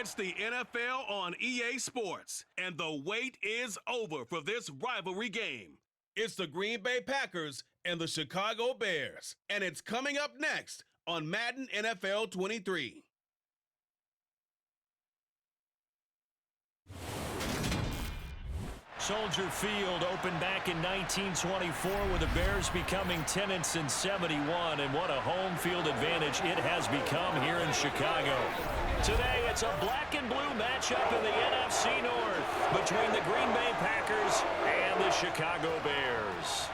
It's the NFL on EA Sports, and the wait is over for this rivalry game. It's the Green Bay Packers and the Chicago Bears, and it's coming up next on Madden NFL 23. Soldier Field opened back in 1924 with the Bears becoming tenants in 71, and what a home field advantage it has become here in Chicago. Today, it's a black and blue matchup in the NFC North between the Green Bay Packers and the Chicago Bears.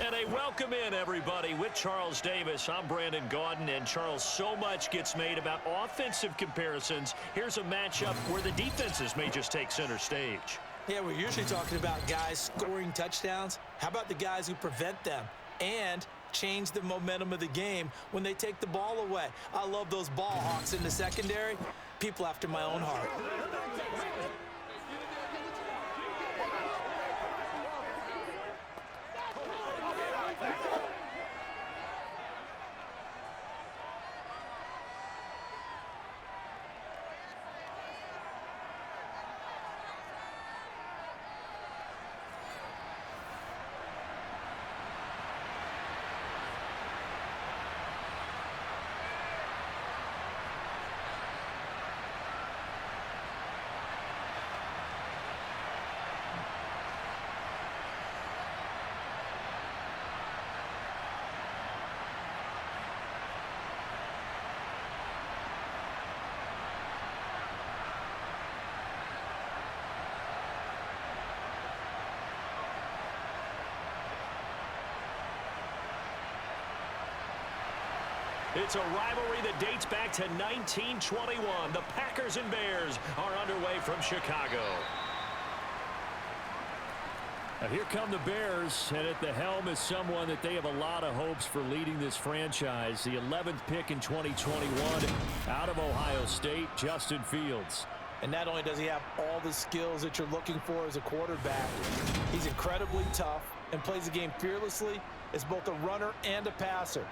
And a welcome in, everybody, with Charles Davis. I'm Brandon Gaudin, and Charles, so much gets made about offensive comparisons. Here's a matchup where the defenses may just take center stage. Yeah, we're usually talking about guys scoring touchdowns. How about the guys who prevent them and change the momentum of the game when they take the ball away? I love those ball hawks in the secondary. People after my own heart. It's a rivalry that dates back to 1921. The Packers and Bears are underway from Chicago. Now here come the Bears, and at the helm is someone that they have a lot of hopes for leading this franchise. The 11th pick in 2021 out of Ohio State, Justin Fields. And not only does he have all the skills that you're looking for as a quarterback, he's incredibly tough and plays the game fearlessly as both a runner and a passer.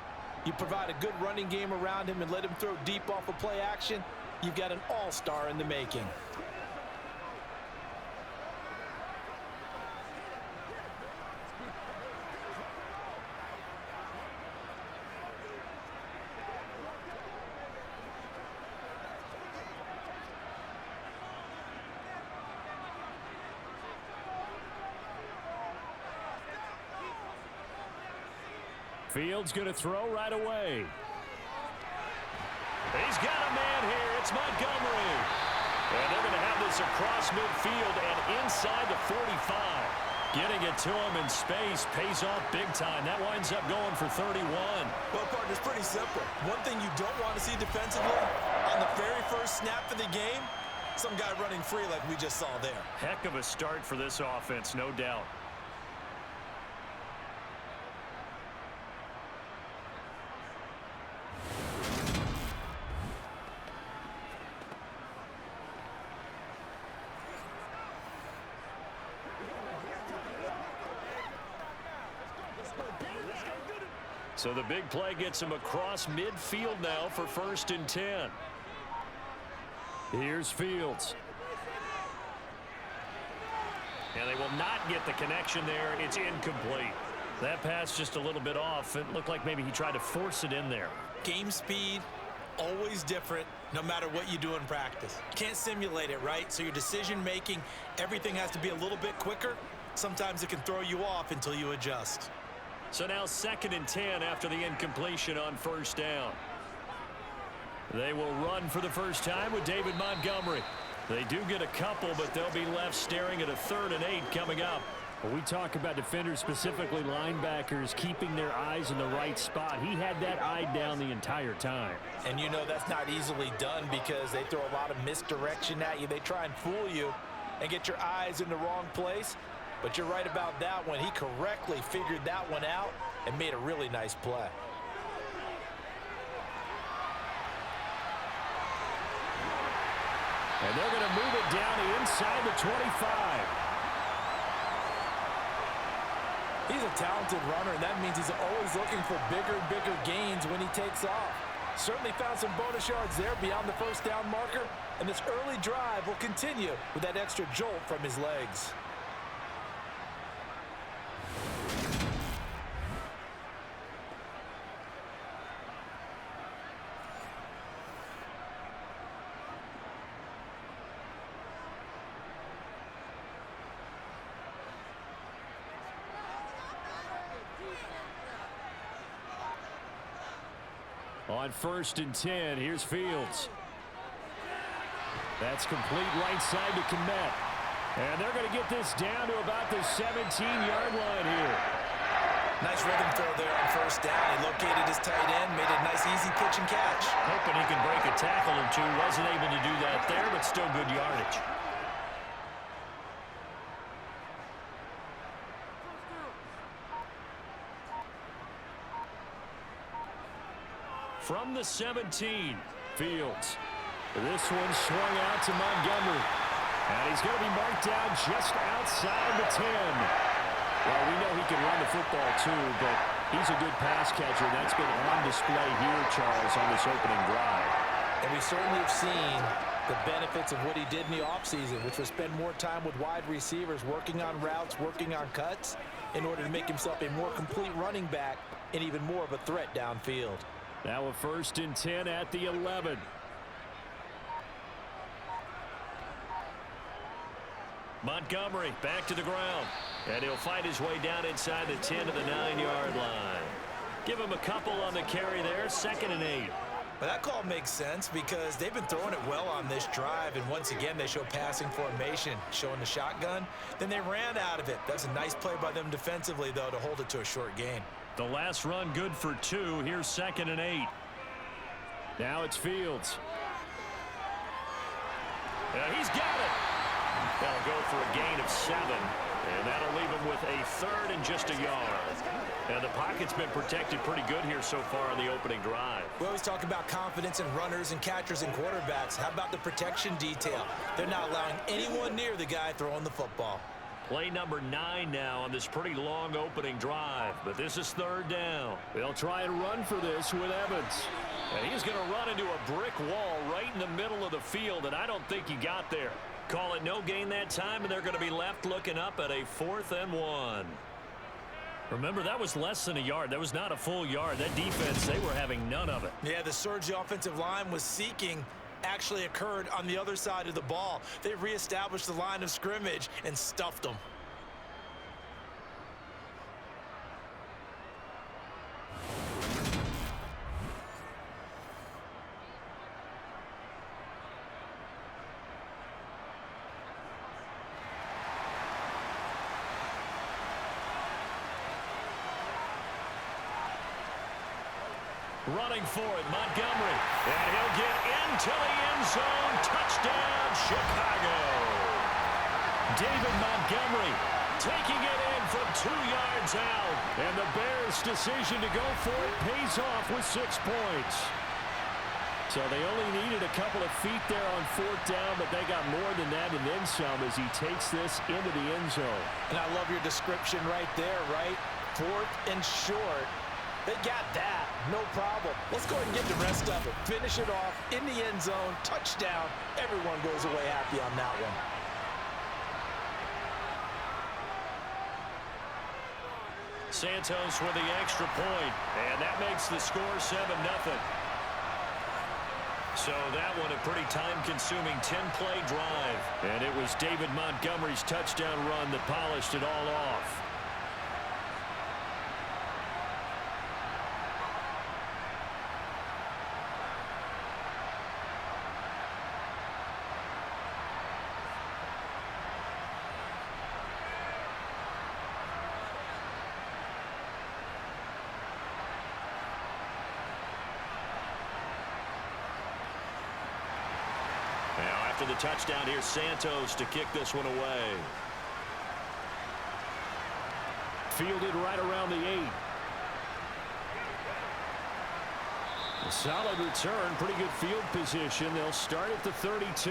You provide a good running game around him and let him throw deep off of play action, you've got an all-star in the making. Fields going to throw right away. He's got a man here. It's Montgomery. And they're going to have this across midfield and inside the 45. Getting it to him in space pays off big time. That winds up going for 31. Well, partner, it's pretty simple. One thing you don't want to see defensively, on the very first snap of the game, some guy running free like we just saw there. Heck of a start for this offense, no doubt. So the big play gets him across midfield now for 1st and 10. Here's Fields. And they will not get the connection there. It's incomplete. That pass just a little bit off. It looked like maybe he tried to force it in there. Game speed, always different, no matter what you do in practice. Can't simulate it, right? So your decision making, everything has to be a little bit quicker. Sometimes it can throw you off until you adjust. So now 2nd and 10 after the incompletion on 1st down. They will run for the first time with David Montgomery. They do get a couple, but they'll be left staring at a 3rd and 8 coming up. When we talk about defenders, specifically linebackers, keeping their eyes in the right spot, he had that eye down the entire time. And you know that's not easily done because they throw a lot of misdirection at you. They try and fool you and get your eyes in the wrong place. But you're right about that one. He correctly figured that one out and made a really nice play. And they're going to move it down inside the 25. He's a talented runner, and that means he's always looking for bigger and bigger gains when he takes off. Certainly found some bonus yards there beyond the first down marker, and this early drive will continue with that extra jolt from his legs. On 1st and 10, here's Fields. That's complete right side to Kmet. And they're going to get this down to about the 17-yard line here. Nice rhythm throw there on 1st down. He located his tight end, made a nice easy pitch and catch. Hoping he can break a tackle or two. Wasn't able to do that there, but still good yardage. From the 17, Fields. This one swung out to Montgomery. And he's going to be marked down just outside the 10. Well, we know he can run the football too, but he's a good pass catcher. That's been on display here, Charles, on this opening drive. And we certainly have seen the benefits of what he did in the offseason, which was spend more time with wide receivers, working on routes, working on cuts, in order to make himself a more complete running back and even more of a threat downfield. Now a 1st and 10 at the 11. Montgomery back to the ground. And he'll fight his way down inside the 10 to the 9-yard line. Give him a couple on the carry there. 2nd and 8. But that call makes sense because they've been throwing it well on this drive. And once again, they show passing formation, showing the shotgun. Then they ran out of it. That's a nice play by them defensively, though, to hold it to a short gain. The last run good for 2. Here's 2nd and 8. Now it's Fields. He's got it. That'll go for a gain of 7. And that'll leave him with a 3rd and just a yard. And the pocket's been protected pretty good here so far in the opening drive. We always talk about confidence in runners and catchers and quarterbacks. How about the protection detail? They're not allowing anyone near the guy throwing the football. Play number 9 now on this pretty long opening drive. But this is 3rd down. They'll try and run for this with Evans. And he's going to run into a brick wall right in the middle of the field, and I don't think he got there. Call it no gain that time, and they're going to be left looking up at a 4th and 1. Remember, that was less than a yard. That was not a full yard. That defense, they were having none of it. Yeah, the surge the offensive line was seeking actually occurred on the other side of the ball. They reestablished the line of scrimmage and stuffed them. Running for it, Montgomery. And he'll get into the end zone. Touchdown, Chicago. David Montgomery taking it in from 2 yards out. And the Bears' decision to go for it pays off with 6 points. So they only needed a couple of feet there on 4th down, but they got more than that and then some as he takes this into the end zone. And I love your description right there, right? 4th and short. They got that. No problem. Let's go ahead and get the rest of it. Finish it off in the end zone. Touchdown. Everyone goes away happy on that one. Santos with the extra point, and that makes the score 7-0. So that one a pretty time-consuming 10-play drive. And it was David Montgomery's touchdown run that polished it all off. After the touchdown, here's Santos to kick this one away. Fielded right around the 8. A solid return, pretty good field position. They'll start at the 32.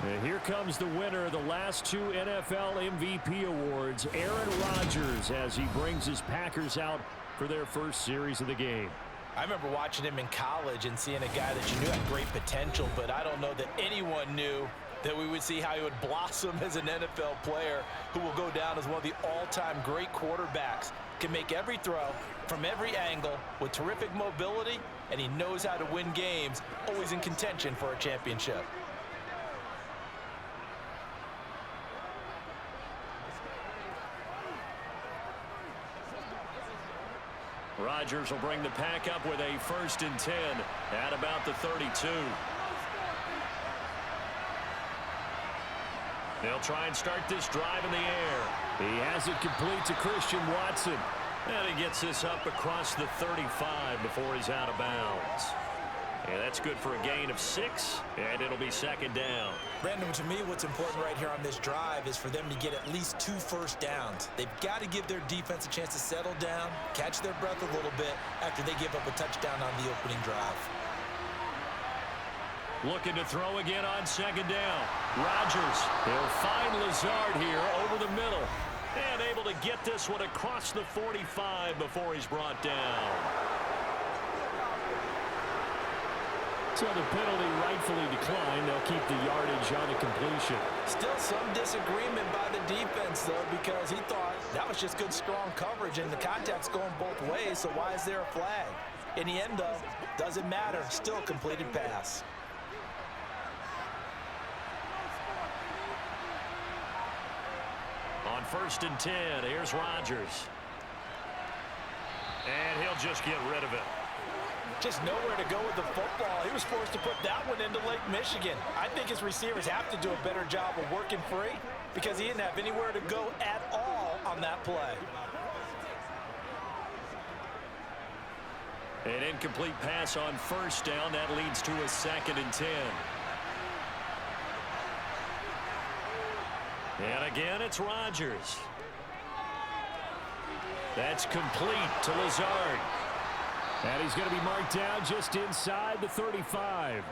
And here comes the winner of the last two NFL MVP awards, Aaron Rodgers, as he brings his Packers out for their first series of the game. I remember watching him in college and seeing a guy that you knew had great potential, but I don't know that anyone knew that we would see how he would blossom as an NFL player who will go down as one of the all-time great quarterbacks. Can make every throw from every angle with terrific mobility, and he knows how to win games, always in contention for a championship. Rodgers will bring the pack up with a 1st and 10 at about the 32. They'll try and start this drive in the air. He has it complete to Christian Watson. And he gets this up across the 35 before he's out of bounds. And that's good for a gain of 6, and it'll be 2nd down. Brandon, to me, what's important right here on this drive is for them to get at least 2 first downs. They've got to give their defense a chance to settle down, catch their breath a little bit after they give up a touchdown on the opening drive. Looking to throw again on 2nd down. Rodgers, he'll find Lazard here over the middle. And able to get this one across the 45 before he's brought down. So the penalty rightfully declined. They'll keep the yardage on the completion. Still some disagreement by the defense, though, because he thought that was just good, strong coverage, and the contact's going both ways, so why is there a flag? In the end, though, doesn't matter. Still completed pass. On 1st and 10, here's Rodgers. And he'll just get rid of it. Just nowhere to go with the football. He was forced to put that one into Lake Michigan. I think his receivers have to do a better job of working free because he didn't have anywhere to go at all on that play. An incomplete pass on 1st down. That leads to a 2nd and 10. And again, it's Rodgers. That's complete to Lazard. And he's going to be marked down just inside the 35.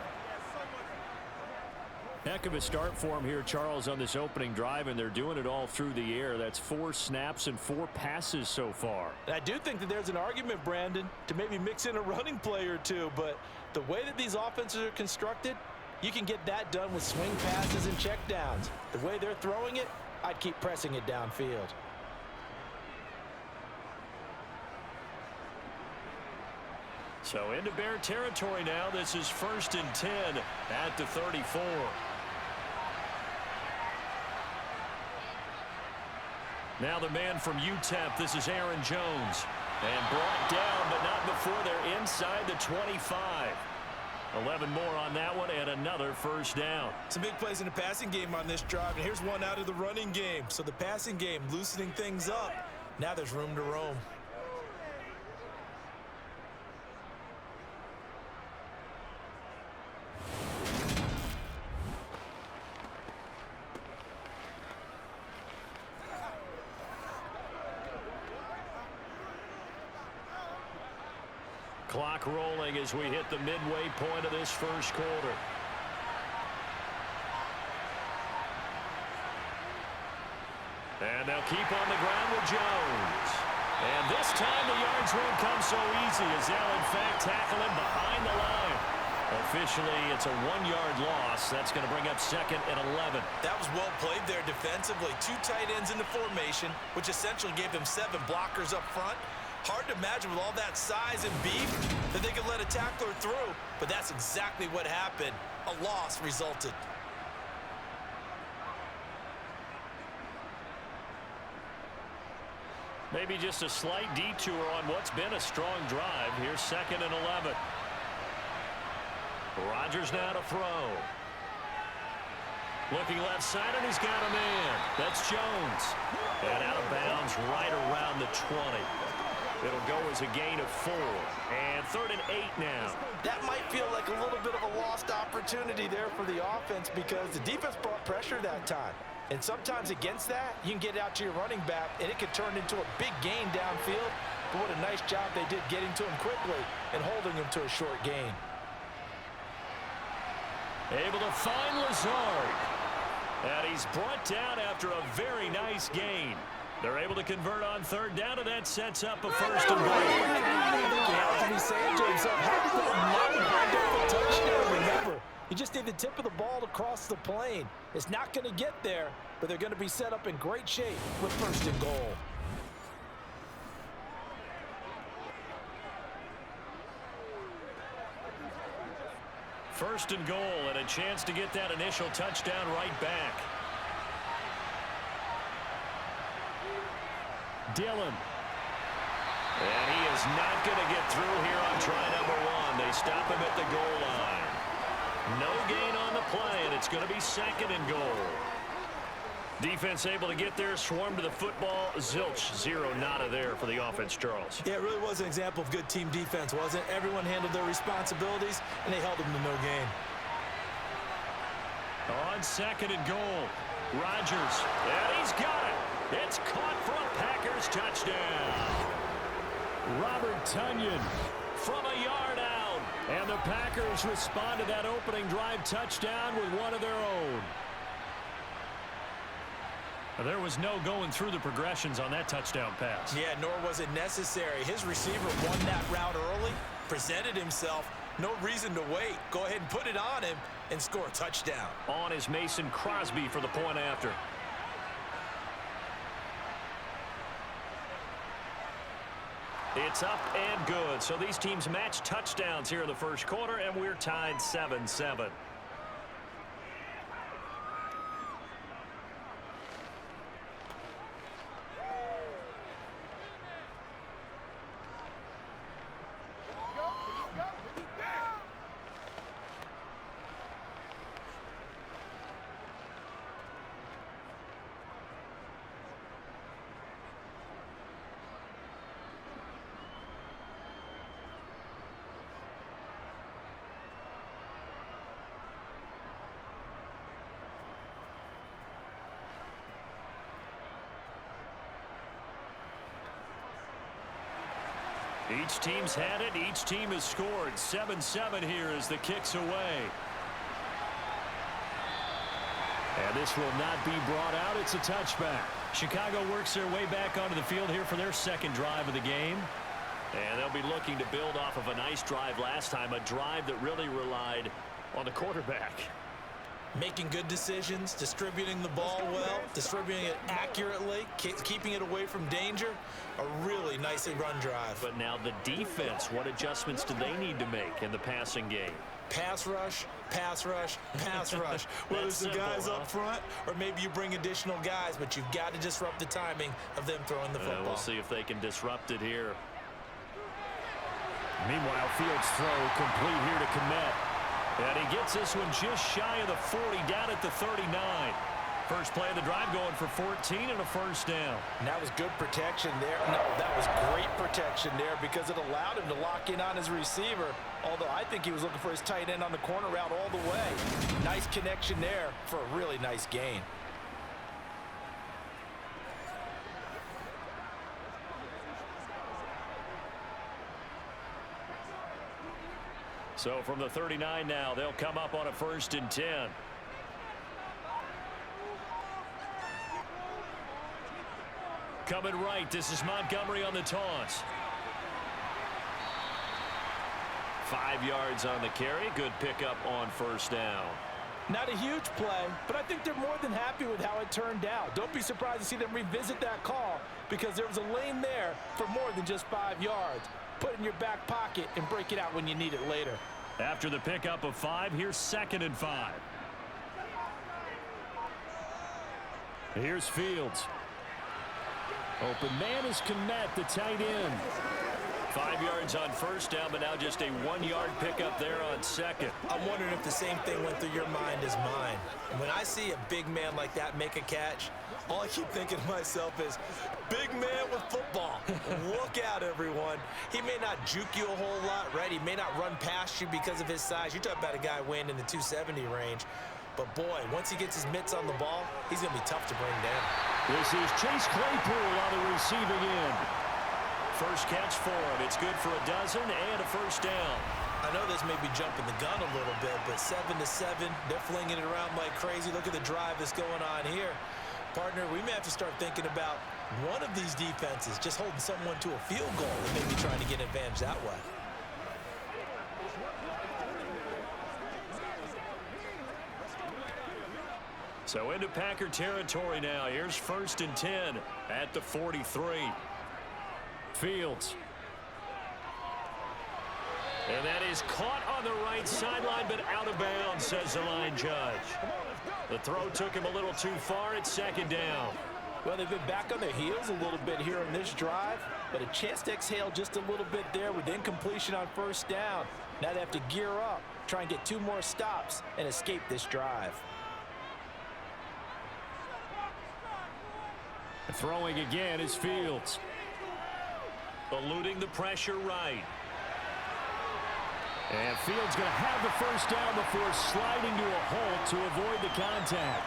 Heck of a start for him here, Charles, on this opening drive, and they're doing it all through the air. That's 4 snaps and 4 passes so far. And I do think that there's an argument, Brandon, to maybe mix in a running play or two, but the way that these offenses are constructed, you can get that done with swing passes and checkdowns. The way they're throwing it, I'd keep pressing it downfield. So into Bear territory now. This is 1st and 10 at the 34. Now the man from UTEP, this is Aaron Jones. And brought down, but not before they're inside the 25. 11 more on that one, and another 1st down. Some big plays in the passing game on this drive, and here's one out of the running game. So the passing game loosening things up. Now there's room to roam. Clock rolling as we hit the midway point of this 1st quarter. And they'll keep on the ground with Jones. And this time the yards won't come so easy as they'll in fact tackle him behind the line. Officially, it's a 1-yard loss. That's going to bring up 2nd and 11. That was well played there defensively. 2 tight ends in the formation, which essentially gave them 7 blockers up front. Hard to imagine with all that size and beef that they could let a tackler through, but that's exactly what happened. A loss resulted. Maybe just a slight detour on what's been a strong drive. Here's 2nd and 11. Rodgers now to throw. Looking left side, and he's got a man. That's Jones. And out of bounds right around the 20. It'll go as a gain of 4. And 3rd and 8 now. That might feel like a little bit of a lost opportunity there for the offense because the defense brought pressure that time. And sometimes against that, you can get out to your running back, and it could turn into a big gain downfield. But what a nice job they did getting to him quickly and holding him to a short gain. Able to find Lazard. And he's brought down after a very nice gain. They're able to convert on third down, and that sets up a first and goal. He has to be saying to himself, how did that not wind up a touchdown? Remember, you just need the tip of the ball to cross the plane. It's not going to get there, but they're going to be set up in great shape with first and goal. First and goal, and a chance to get that initial touchdown right back. Dillon. And he is not going to get through here on try number one. They stop him at the goal line. No gain on the play, and it's going to be second and goal. Defense able to get there, swarm to the football. Zilch, zero, nada there for the offense, Charles. Yeah, it really was an example of good team defense, wasn't it? Everyone handled their responsibilities, and they held them to no gain. On second and goal, Rodgers, and he's got it. It's caught for a Packers touchdown. Robert Tonyan From a yard out. and the Packers respond to that opening drive touchdown with one of their own. There was no going through the progressions on that touchdown pass. Yeah, nor was it necessary. His receiver won that route early, presented himself. No reason to wait. Go ahead and put it on him and score a touchdown. On is Mason Crosby for the point after. It's up and good. So these teams match touchdowns here in the first quarter, and we're tied 7-7. Each team's had it. Each team has scored. 7-7 here as the kick's away. And this will not be brought out. It's a touchback. Chicago works their way back onto the field here for their second drive of the game. And they'll be looking to build off of a nice drive last time, a drive that really relied on the quarterback. Making good decisions, distributing the ball well, distributing it accurately, keeping it away from danger. A really nicely run drive. But now the defense, what adjustments do they need to make in the passing game? Pass rush, pass rush, pass rush. Whether it's the guys up front or maybe you bring additional guys, but you've got to disrupt the timing of them throwing the football. We'll see if they can disrupt it here. Meanwhile, Fields' throw complete here to Kmet. And he gets this one just shy of the 40, down at the 39. First play of the drive going for 14 and a first down. And that was good protection there. No, that was great protection there because it allowed him to lock in on his receiver. Although I think he was looking for his tight end on the corner route all the way. Nice connection there for a really nice gain. So from the 39 now, they'll come up on a 1st and 10. Coming right, this is Montgomery on the toss. 5 yards on the carry. Good pickup on first down. Not a huge play, but I think they're more than happy with how it turned out. Don't be surprised to see them revisit that call because there was a lane there for more than just 5 yards. Put it in your back pocket and break it out when you need it later. After the pickup of 5, here's 2nd and 5. Here's Fields. Open man is Kmet, the tight end. 5 yards on first down, but now just a 1-yard pickup there on second. I'm wondering if the same thing went through your mind as mine. And when I see a big man like that make a catch, all I keep thinking to myself is, big man with football. Look out, everyone. He may not juke you a whole lot, right? He may not run past you because of his size. You're talking about a guy weighing in the 270 range. But, boy, once he gets his mitts on the ball, he's going to be tough to bring down. This is Chase Claypool on the receiving end. First catch for him. It's good for a dozen and a first down. I know this may be jumping the gun a little bit, but 7-7, they're flinging it around like crazy. Look at the drive that's going on here. Partner, we may have to start thinking about one of these defenses just holding someone to a field goal and maybe trying to get an advantage that way. So into Packer territory now. Here's 1st and 10 at the 43. Fields. And that is caught on the right sideline, but out of bounds, says the line judge. The throw took him a little too far. It's 2nd down. Well, they've been back on their heels a little bit here on this drive, but a chance to exhale just a little bit there with incompletion on 1st down. Now they have to gear up, try and get 2 more stops, and escape this drive. Throwing again is Fields. Eluding the pressure right. And Fields going to have the 1st down before sliding to a halt to avoid the contact.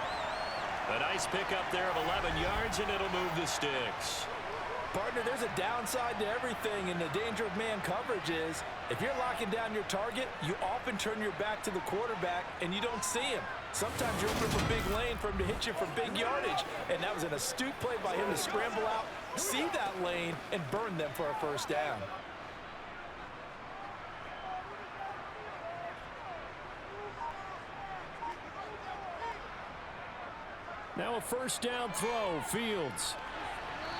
A nice pickup there of 11 yards, and it'll move the sticks. Partner, there's a downside to everything, and the danger of man coverage is if you're locking down your target, you often turn your back to the quarterback, and you don't see him. Sometimes you're open for big lane for him to hit you for big yardage, and that was an astute play by him to scramble out, see that lane, and burn them for a 1st down. Now a 1st down throw, Fields.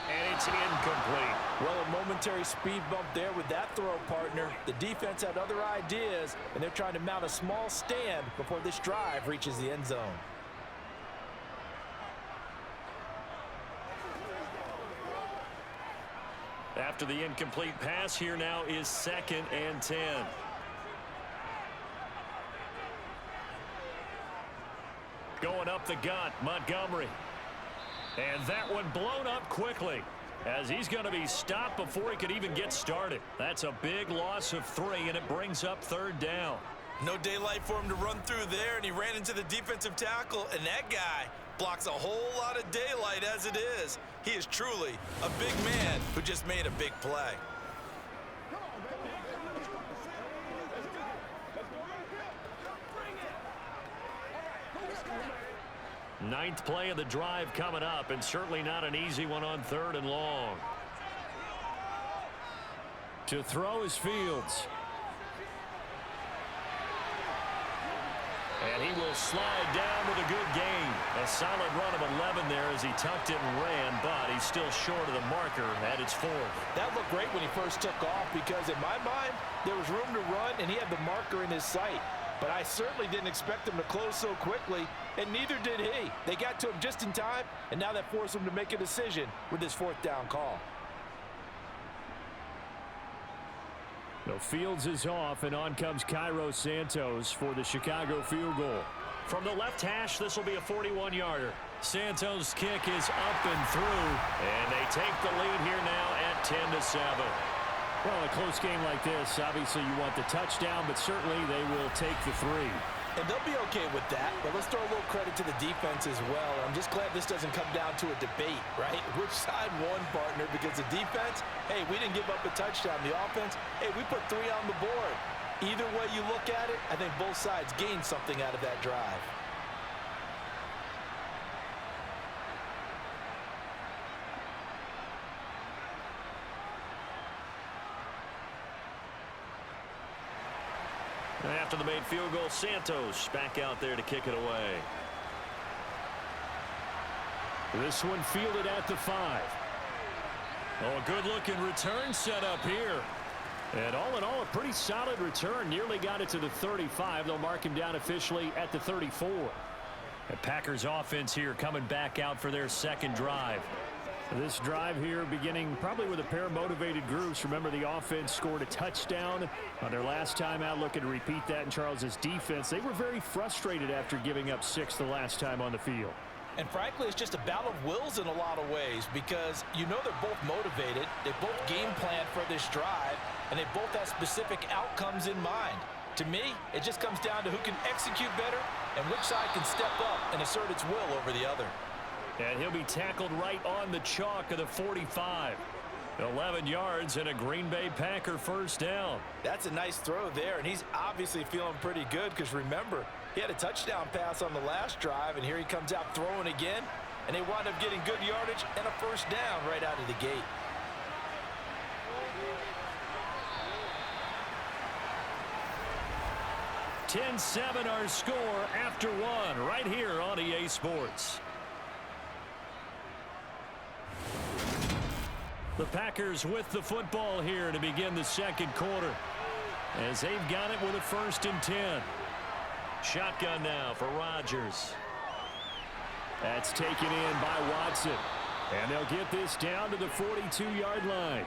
And it's incomplete. Well, a momentary speed bump there with that throw, partner. The defense had other ideas, and they're trying to mount a small stand before this drive reaches the end zone. After the incomplete pass, here now is 2nd and 10. Going up the gut, Montgomery. And that one blown up quickly as he's going to be stopped before he could even get started. That's a big loss of 3, and it brings up 3rd down. No daylight for him to run through there, and he ran into the defensive tackle, and that guy blocks a whole lot of daylight as it is. He is truly a big man who just made a big play. Ninth play of the drive coming up, and certainly not an easy one on 3rd and long. To throw is Fields. And he will slide down with a good gain. A solid run of 11 there as he tucked it and ran, but he's still short of the marker at its 4th. That looked great when he first took off because in my mind, there was room to run, and he had the marker in his sight. But I certainly didn't expect him to close so quickly, and neither did he. They got to him just in time, and now that forced him to make a decision with his 4th down call. No, Fields is off, and on comes Cairo Santos for the Chicago field goal. From the left hash, this will be a 41-yarder. Santos' kick is up and through, and they take the lead here now at 10-7. Well, in a close game like this, obviously you want the touchdown, but certainly they will take the 3. And they'll be okay with that, but let's throw a little credit to the defense as well. I'm just glad this doesn't come down to a debate, right? Which side won, partner? Because the defense, hey, we didn't give up a touchdown. The offense, hey, we put 3 on the board. Either way you look at it, I think both sides gained something out of that drive. After the made field goal, Santos back out there to kick it away. This one fielded at the 5. Oh, a good-looking return set up here. And all in all, a pretty solid return. Nearly got it to the 35. They'll mark him down officially at the 34. The Packers offense here coming back out for their 2nd drive. This drive here beginning probably with a pair of motivated groups. Remember, the offense scored a touchdown on their last time out, looking to repeat that in Charles's defense. They were very frustrated after giving up 6 the last time on the field. And frankly, it's just a battle of wills in a lot of ways because you know they're both motivated. They both game plan for this drive, and they both have specific outcomes in mind. To me, it just comes down to who can execute better and which side can step up and assert its will over the other. And he'll be tackled right on the chalk of the 45. 11 yards and a Green Bay Packer first down. That's a nice throw there, and he's obviously feeling pretty good because, remember, he had a touchdown pass on the last drive, and here he comes out throwing again, and they wind up getting good yardage and a first down right out of the gate. (10-7) our score after one right here on EA Sports. The Packers with the football here to begin the second quarter as they've got it with a 1st and 10. Shotgun now for Rodgers. That's taken in by Watson. And they'll get this down to the 42-yard line.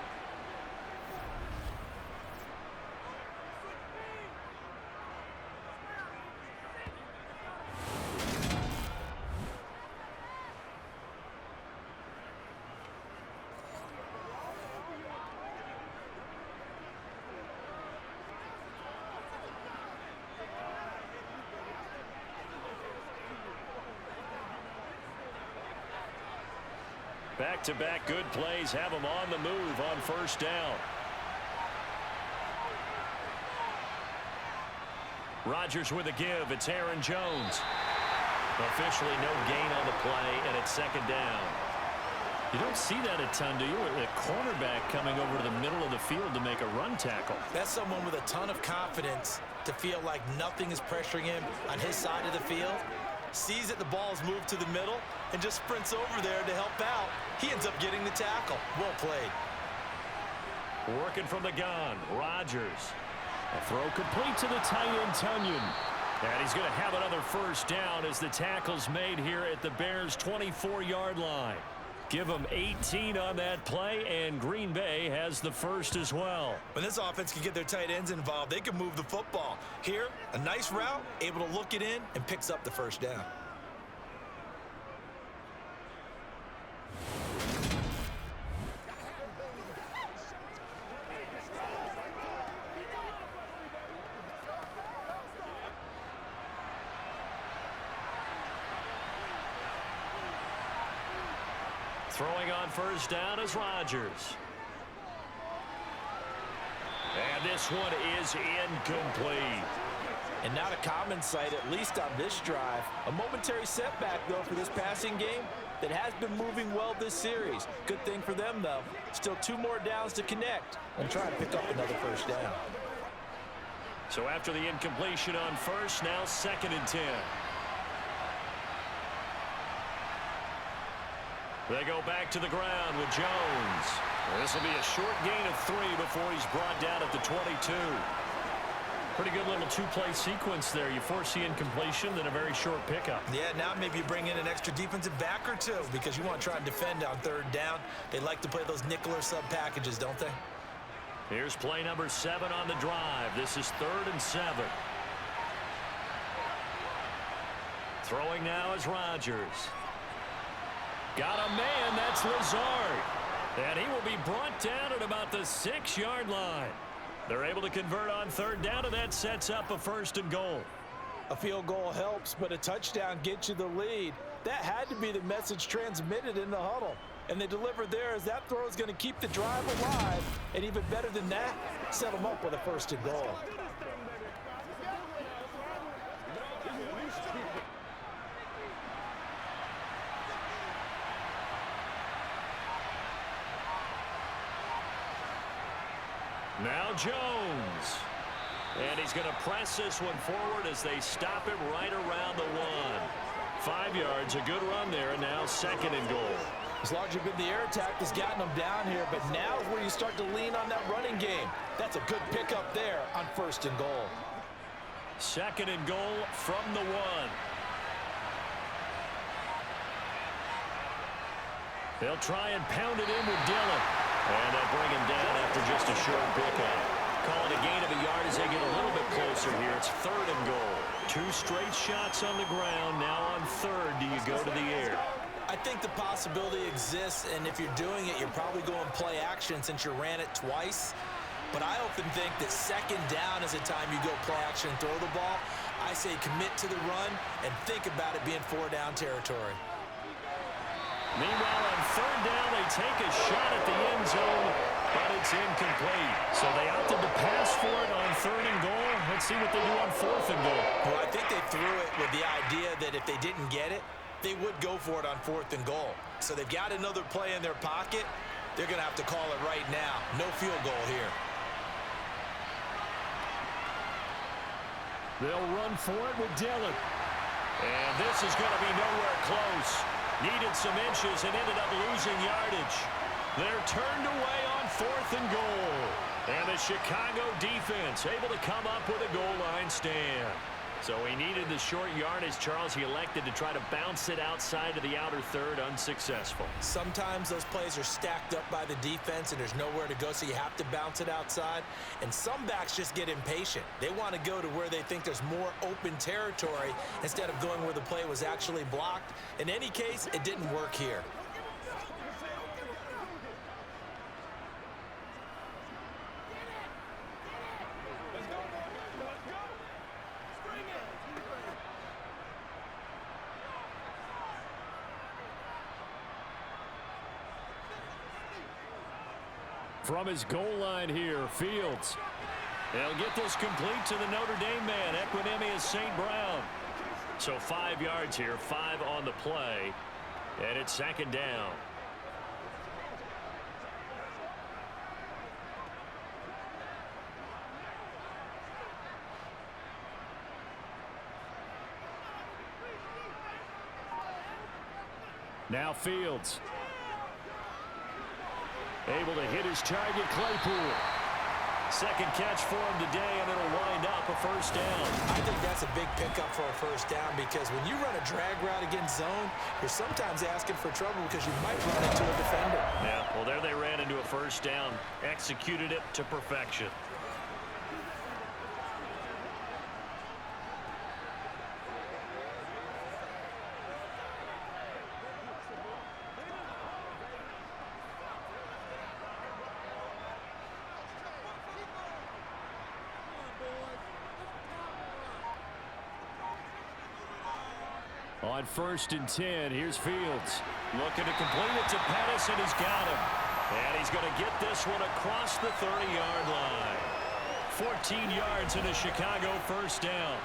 Back-to-back good plays have them on the move on first down. Rodgers with a give. It's Aaron Jones. Officially no gain on the play, and it's 2nd down. You don't see that a ton, do you? A cornerback coming over to the middle of the field to make a run tackle. That's someone with a ton of confidence to feel like nothing is pressuring him on his side of the field. Sees that the ball's moved to the middle and just sprints over there to help out. He ends up getting the tackle. Well played. Working from the gun, Rodgers. A throw complete to the tight end, Tunyon. And he's going to have another first down as the tackle's made here at the Bears' 24-yard line. Give them 18 on that play, and Green Bay has the first as well. When this offense can get their tight ends involved, they can move the football. Here, a nice route, able to look it in, and picks up the first down. Throwing on first down is Rodgers. And this one is incomplete. And not a common sight, at least on this drive. A momentary setback, though, for this passing game that has been moving well this series. Good thing for them, though. Still 2 more downs to connect and try to pick up another first down. So after the incompletion on first, now 2nd and 10. They go back to the ground with Jones. This will be a short gain of 3 before he's brought down at the 22. Pretty good little 2-play sequence there. You force the incompletion, then a very short pickup. Yeah, now maybe you bring in an extra defensive back or 2 because you want to try and defend on 3rd down. They like to play those nickel or sub packages, don't they? Here's play number 7 on the drive. This is 3rd and 7. Throwing now is Rodgers. Got a man, that's Lazard. And he will be brought down at about the 6-yard line. They're able to convert on 3rd down, and that sets up a 1st and goal. A field goal helps, but a touchdown gets you the lead. That had to be the message transmitted in the huddle. And they delivered there as that throw is going to keep the drive alive. And even better than that, set them up with a 1st and goal. Now Jones. And he's going to press this one forward as they stop him right around the 1. 5 yards, a good run there, and now 2nd and goal. As largely been the air attack that's gotten them down here, but now is where you start to lean on that running game. That's a good pickup there on 1st and goal. 2nd and goal from the 1. They'll try and pound it in with Dillon. And they'll bring him down after just a short pickup. Call it a gain of a yard as they get a little bit closer here. It's 3rd and goal. 2 straight shots on the ground. Now on 3rd, do you go to the air? I think the possibility exists, and if you're doing it, you're probably going play action since you ran it twice. But I often think that 2nd down is a time you go play action and throw the ball. I say commit to the run and think about it being 4-down territory. Meanwhile, on third down, they take a shot at the end zone, but it's incomplete. So they opted to pass for it on third and goal. Let's see what they do on fourth and goal. Well, I think they threw it with the idea that if they didn't get it, they would go for it on fourth and goal. So they've got another play in their pocket. They're going to have to call it right now. No field goal here. They'll run for it with Dillon. And this is going to be nowhere close. Needed some inches and ended up losing yardage. They're turned away on fourth and goal. And the Chicago defense able to come up with a goal line stand. So he needed the short yardage, Charles. He elected to try to bounce it outside of the outer third, unsuccessful. Sometimes those plays are stacked up by the defense and there's nowhere to go, so you have to bounce it outside. And some backs just get impatient. They want to go to where they think there's more open territory instead of going where the play was actually blocked. In any case, it didn't work here. From his goal line here, Fields. They'll get this complete to the Notre Dame man, Equinemius St. Brown. So 5 yards here, 5 on the play, and it's second down. Now Fields. Able to hit his target, Claypool. Second catch for him today, and it'll wind up a first down. I think that's a big pickup for a first down because when you run a drag route against zone, you're sometimes asking for trouble because you might run into a defender. Yeah, well, there they ran into a first down. Executed it to perfection. On 1st and 10, here's Fields. Looking to complete it to Pettis, and he's got him. And he's going to get this one across the 30-yard line. 14 yards in a Chicago first down.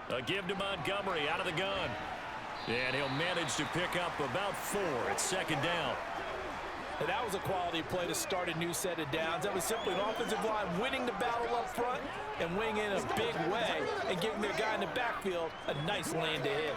A give to Montgomery out of the gun. And he'll manage to pick up about 4 at second down. And that was a quality play to start a new set of downs. That was simply an offensive line winning the battle up front and winning in a big way and giving their guy in the backfield a nice lane to hit.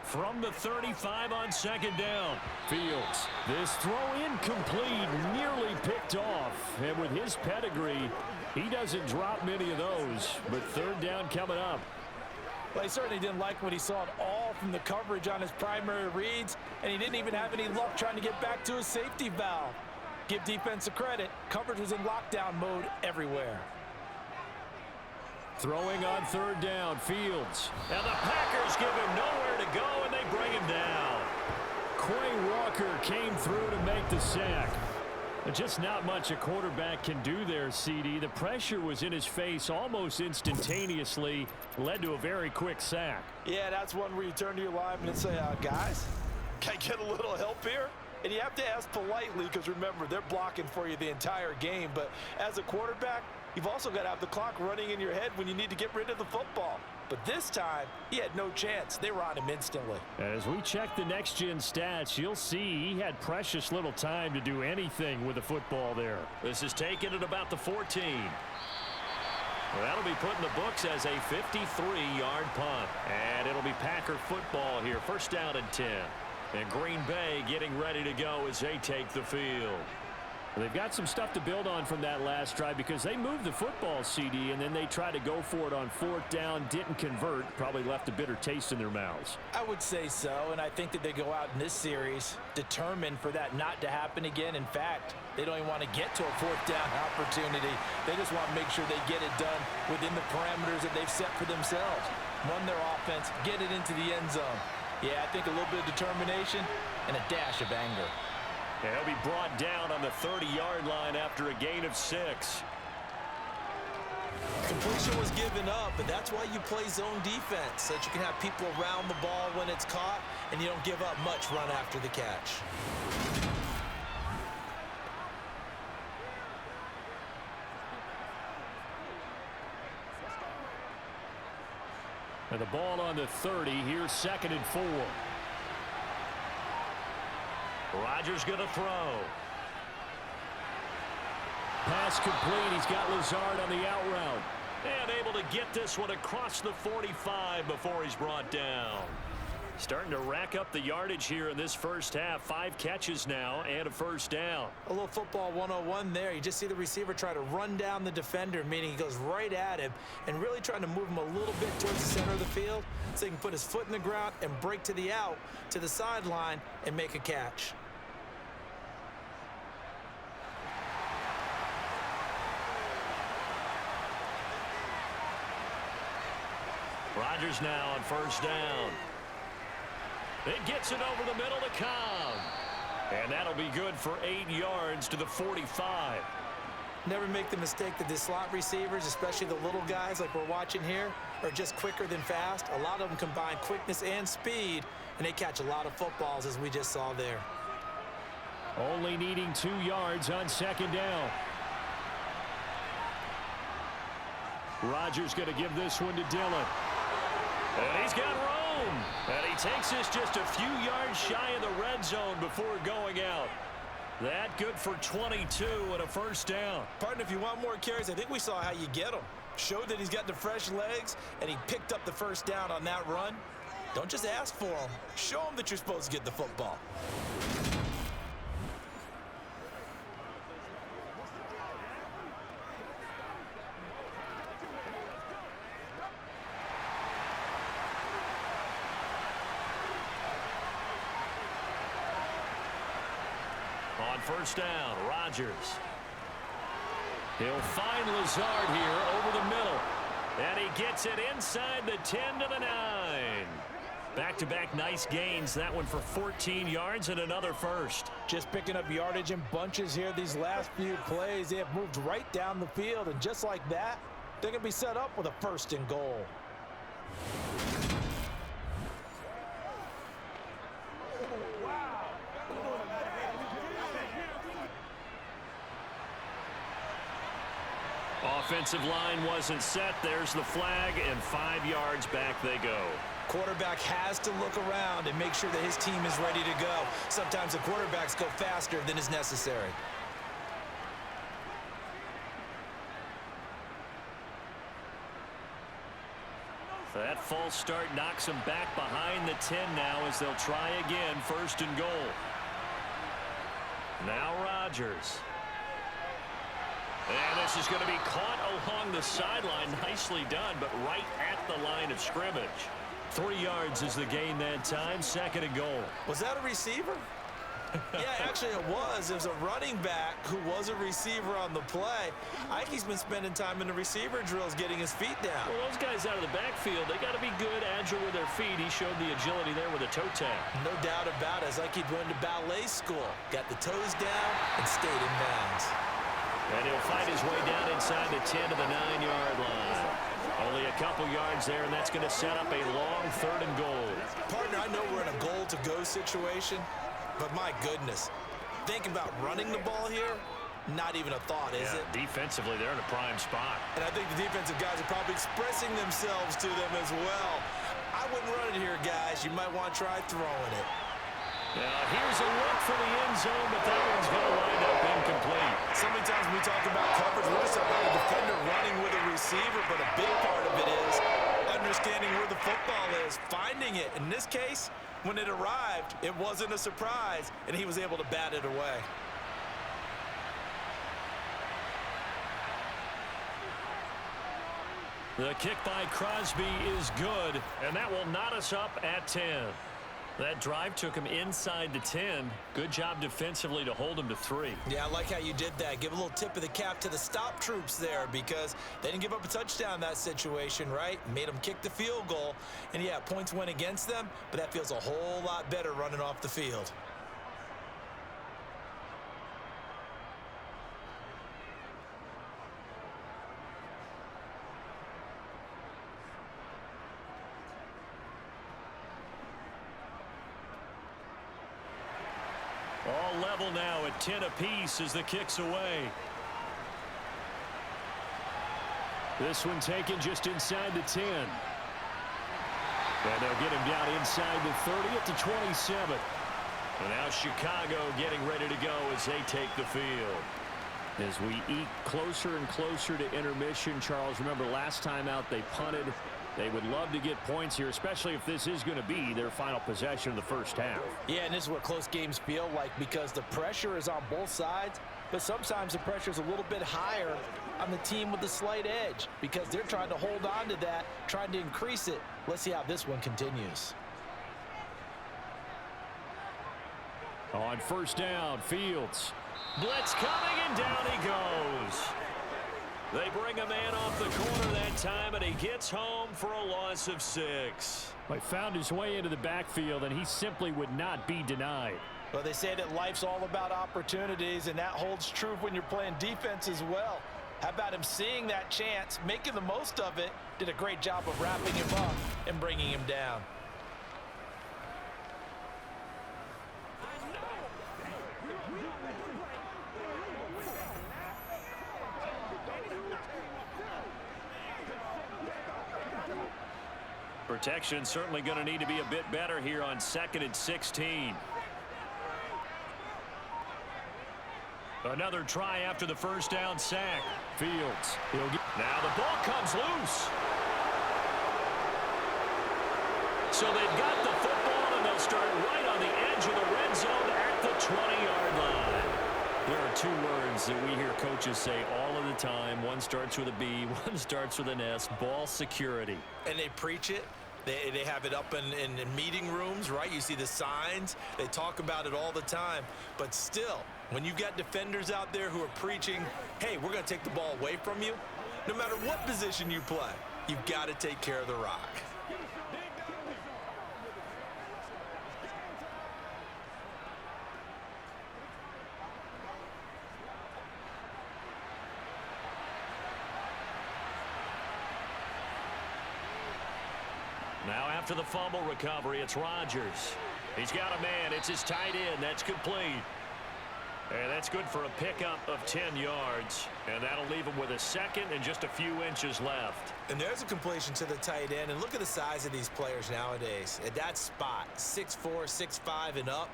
From the 35 on second down. Fields. This throw incomplete, nearly picked off. And with his pedigree, he doesn't drop many of those. But third down coming up. Well, he certainly didn't like what he saw at all from the coverage on his primary reads, and he didn't even have any luck trying to get back to his safety valve. Give defense a credit. Coverage was in lockdown mode everywhere. Throwing on third down, Fields. And the Packers give him nowhere to go, and they bring him down. Quay Walker came through to make the sack. Just not much a quarterback can do there, CD. The pressure was in his face almost instantaneously, led to a very quick sack. Yeah, that's one where you turn to your lineman and say, guys, can I get a little help here? And you have to ask politely because, remember, they're blocking for you the entire game. But as a quarterback, you've also got to have the clock running in your head when you need to get rid of the football. But this time, he had no chance. They were on him instantly. As we check the next-gen stats, you'll see he had precious little time to do anything with the football there. This is taken at about the 14. Well, that'll be put in the books as a 53-yard punt. And it'll be Packer football here. First down and 10. And Green Bay getting ready to go as they take the field. They've got some stuff to build on from that last drive because they moved the football, CD, and then they tried to go for it on 4th down, didn't convert, probably left a bitter taste in their mouths. I would say so, and I think that they go out in this series determined for that not to happen again. In fact, they don't even want to get to a 4th down opportunity. They just want to make sure they get it done within the parameters that they've set for themselves. Run their offense, get it into the end zone. Yeah, I think a little bit of determination and a dash of anger. And he'll be brought down on the 30-yard line after a gain of 6. Completion was given up, but that's why you play zone defense, so that you can have people around the ball when it's caught, and you don't give up much run after the catch. And the ball on the 30. Here's 2nd and 4. Rodgers going to throw. Pass complete. He's got Lazard on the out route. And able to get this one across the 45 before he's brought down. Starting to rack up the yardage here in this first half. 5 catches now and a first down. A little football 101 there. You just see the receiver try to run down the defender, meaning he goes right at him and really trying to move him a little bit towards the center of the field so he can put his foot in the ground and break to the out, to the sideline, and make a catch. Rodgers now on first down. It gets it over the middle to Cobb. And that'll be good for 8 yards to the 45. Never make the mistake that the slot receivers, especially the little guys like we're watching here, are just quicker than fast. A lot of them combine quickness and speed, and they catch a lot of footballs, as we just saw there. Only needing 2 yards on 2nd down. Rodgers going to give this one to Dillon. And he's got room. And he takes this just a few yards shy of the red zone before going out. That good for 22 and a first down. Partner, if you want more carries, I think we saw how you get them. Showed that he's got the fresh legs, and he picked up the first down on that run. Don't just ask for them. Show them that you're supposed to get the football. On first down, Rodgers. He'll find Lazard here over the middle. And he gets it inside the 10 to the 9. Back-to-back nice gains. That one for 14 yards and another first. Just picking up yardage in bunches here these last few plays. They have moved right down the field, and just like that, they're going to be set up with a 1st and goal. Offensive line wasn't set. There's the flag, and 5 yards back they go. Quarterback has to look around and make sure that his team is ready to go. Sometimes the quarterbacks go faster than is necessary. That false start knocks them back behind the 10 now as they'll try again. 1st and goal. Now Rodgers. And this is going to be caught along the sideline. Nicely done, but right at the line of scrimmage. 3 yards is the gain that time. 2nd and goal. Was that a receiver? Yeah, actually it was. It was a running back who was a receiver on the play. I think he's been spending time in the receiver drills getting his feet down. Well, those guys out of the backfield, they got to be good, agile with their feet. He showed the agility there with a toe tap. No doubt about it. It's like he'd went to ballet school. Got the toes down and stayed in bounds. And he'll fight his way down inside the 10 to the 9-yard line. Only a couple yards there, and that's going to set up a long 3rd and goal. Partner, I know we're in a goal-to-go situation, but my goodness, think about running the ball here, not even a thought, is it? Defensively, they're in a prime spot. And I think the defensive guys are probably expressing themselves to them as well. I wouldn't run it here, guys. You might want to try throwing it. Now, here's a look for the end zone, but that one's going to wind up incomplete. So many times when we talk about coverage, we're just about a defender running with a receiver, but a big part of it is understanding where the football is, finding it. In this case, when it arrived, it wasn't a surprise, and he was able to bat it away. The kick by Crosby is good, and that will knot us up at 10. That drive took him inside the 10. Good job defensively to hold him to 3. Yeah, I like how you did that. Give a little tip of the cap to the stop troops there because they didn't give up a touchdown in that situation, right? Made them kick the field goal. And, yeah, points went against them, but that feels a whole lot better running off the field. All level now at 10 apiece as the kick's away. This one taken just inside the 10. And they'll get him down inside the 30 at the 27. And now Chicago getting ready to go as they take the field. As we eke closer and closer to intermission, Charles, remember last time out they punted. They would love to get points here, especially if this is going to be their final possession of the first half. Yeah, and this is what close games feel like because the pressure is on both sides, but sometimes the pressure is a little bit higher on the team with the slight edge because they're trying to hold on to that, trying to increase it. Let's see how this one continues. On first down, Fields. Blitz coming, and down he goes. They bring a man off the corner that time, and he gets home for a loss of 6. He found his way into the backfield, and he simply would not be denied. Well, they say that life's all about opportunities, and that holds true when you're playing defense as well. How about him seeing that chance, making the most of it, did a great job of wrapping him up and bringing him down. Protection certainly going to need to be a bit better here on 2nd and 16. Another try after the first down sack. Fields. Now the ball comes loose. So they've got the football, and they'll start right on the edge of the red zone at the 20-yard line. There are 2 words that we hear coaches say all of the time. One starts with a B, one starts with an S, ball security. And they preach it. They have it up in meeting rooms, right? You see the signs. They talk about it all the time. But still, when you've got defenders out there who are preaching, hey, we're going to take the ball away from you, no matter what position you play, you've got to take care of the rock. Now after the fumble recovery, it's Rodgers. He's got a man. It's his tight end. That's complete. And that's good for a pickup of 10 yards. And that'll leave him with a second and just a few inches left. And there's a completion to the tight end. And look at the size of these players nowadays. At that spot, 6'4", 6'5", and up.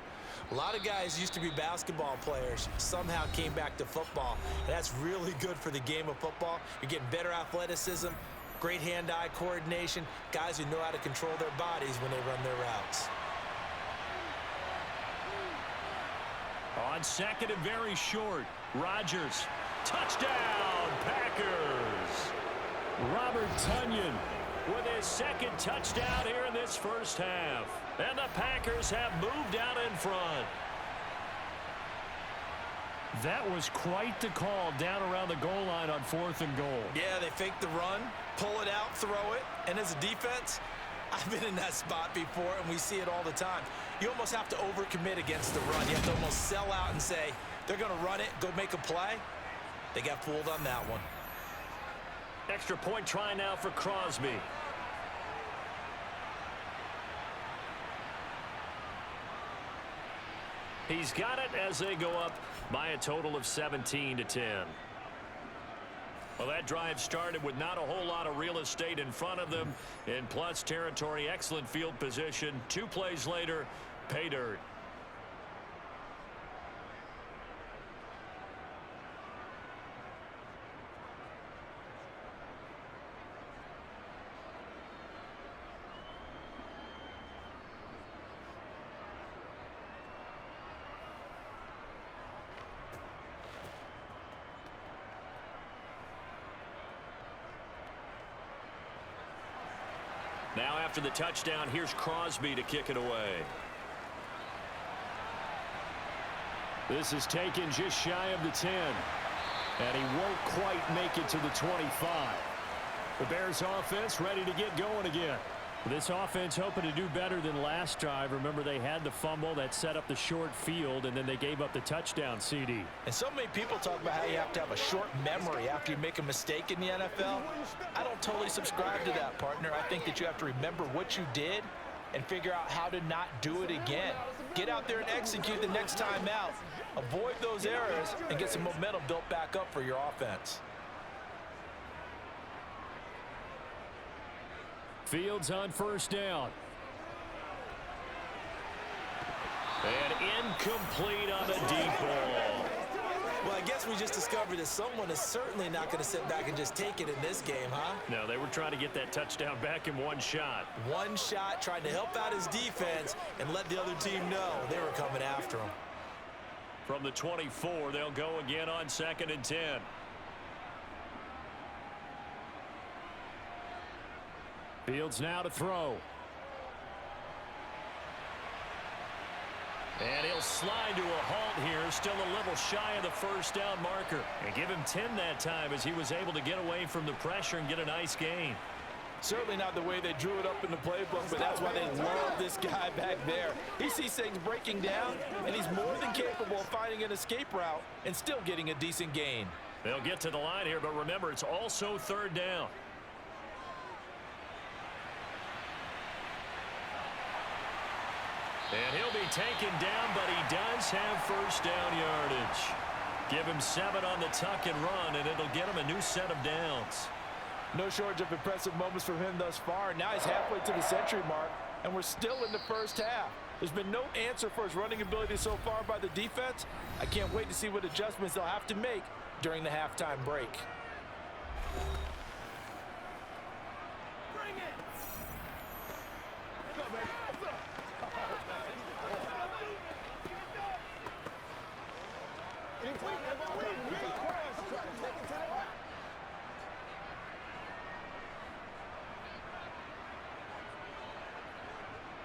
A lot of guys used to be basketball players, somehow came back to football. And that's really good for the game of football. You're getting better athleticism, great hand-eye coordination, guys who know how to control their bodies when they run their routes. On 2nd and very short, Rodgers. Touchdown, Packers. Robert Tonyan with his 2nd touchdown here in this first half. And the Packers have moved out in front. That was quite the call down around the goal line on 4th and goal. Yeah, they fake the run, pull it out, throw it, and as a defense, I've been in that spot before, and we see it all the time. You almost have to overcommit against the run. You have to almost sell out and say, they're going to run it, go make a play. They got fooled on that one. Extra point try now for Crosby. He's got it as they go up by a total of 17-10. Well, that drive started with not a whole lot of real estate in front of them. In plus territory, excellent field position. 2 plays later, pay dirt. Now after the touchdown, here's Crosby to kick it away. This is taken just shy of the 10. And he won't quite make it to the 25. The Bears offense ready to get going again. This offense hoping to do better than last drive. Remember, they had the fumble that set up the short field, and then they gave up the touchdown CD. And so many people talk about how you have to have a short memory after you make a mistake in the NFL. I don't totally subscribe to that, partner. I think that you have to remember what you did and figure out how to not do it again. Get out there and execute the next time out. Avoid those errors and get some momentum built back up for your offense. Fields on first down. And incomplete on the deep ball. Well, I guess we just discovered that someone is certainly not going to sit back and just take it in this game, huh? No, they were trying to get that touchdown back in one shot. One shot, trying to help out his defense and let the other team know they were coming after him. From the 24, they'll go again on 2nd and 10. Fields now to throw. And he'll slide to a halt here, still a little shy of the first down marker. And give him 10 that time as he was able to get away from the pressure and get a nice gain. Certainly not the way they drew it up in the playbook, but that's why they love this guy back there. He sees things breaking down, and he's more than capable of finding an escape route and still getting a decent gain. They'll get to the line here, but remember, it's also 3rd down. And he'll be taken down, but he does have first down yardage. Give him 7 on the tuck and run, and it'll get him a new set of downs. No shortage of impressive moments from him thus far. Now he's halfway to the century mark, and we're still in the first half. There's been no answer for his running ability so far by the defense. I can't wait to see what adjustments they'll have to make during the halftime break.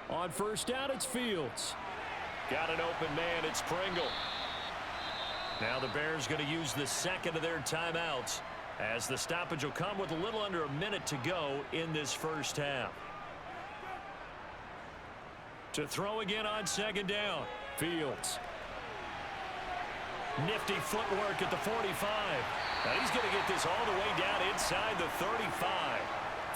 On first down, it's Fields. Got an open man, it's Pringle. Now the Bears going to use the second of their timeouts as the stoppage will come with a little under a minute to go in this first half. To throw again on 2nd down, Fields. Nifty footwork at the 45. Now he's going to get this all the way down inside the 35.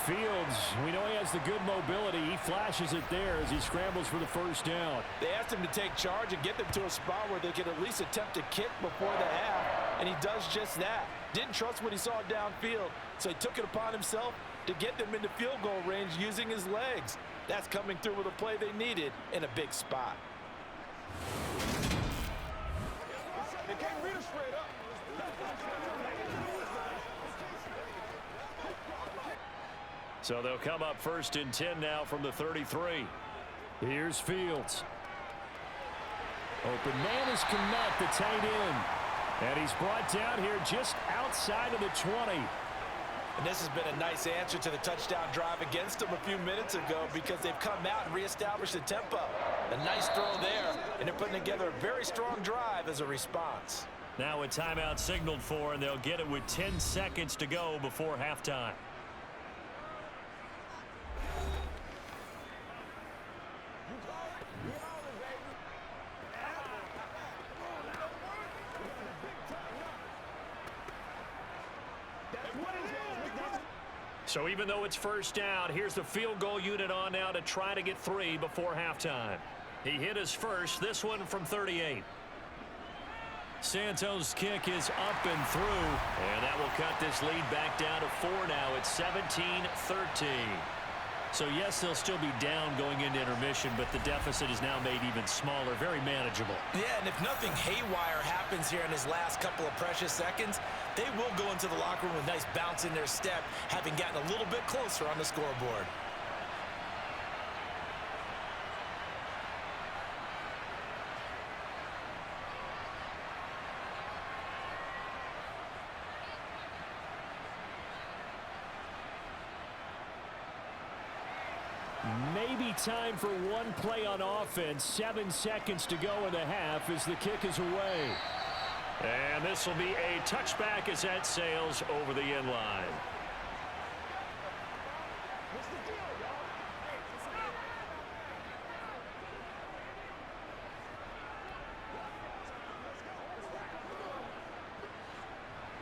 Fields, we know he has the good mobility. He flashes it there as he scrambles for the first down. They asked him to take charge and get them to a spot where they could at least attempt to kick before the half, and he does just that. Didn't trust what he saw downfield, so he took it upon himself to get them into field goal range using his legs. That's coming through with a play they needed in a big spot. So they'll come up 1st and 10 now from the 33. Here's Fields. Open man is Kmet, the tight end. And he's brought down here just outside of the 20. And this has been a nice answer to the touchdown drive against them a few minutes ago because they've come out and reestablished the tempo. A nice throw there, and they're putting together a very strong drive as a response. Now a timeout signaled for, and they'll get it with 10 seconds to go before halftime. So even though it's first down, here's the field goal unit on now to try to get 3 before halftime. He hit his first, this one from 38. Santos' kick is up and through, and that will cut this lead back down to 4 now. It's 17-13. So yes, they'll still be down going into intermission, but the deficit is now made even smaller, very manageable. Yeah, and if nothing haywire happens here in his last couple of precious seconds, they will go into the locker room with a nice bounce in their step, having gotten a little bit closer on the scoreboard. time for one play on offense. 7 seconds to go in the half as the kick is away. And this will be a touchback as that sails over the end line.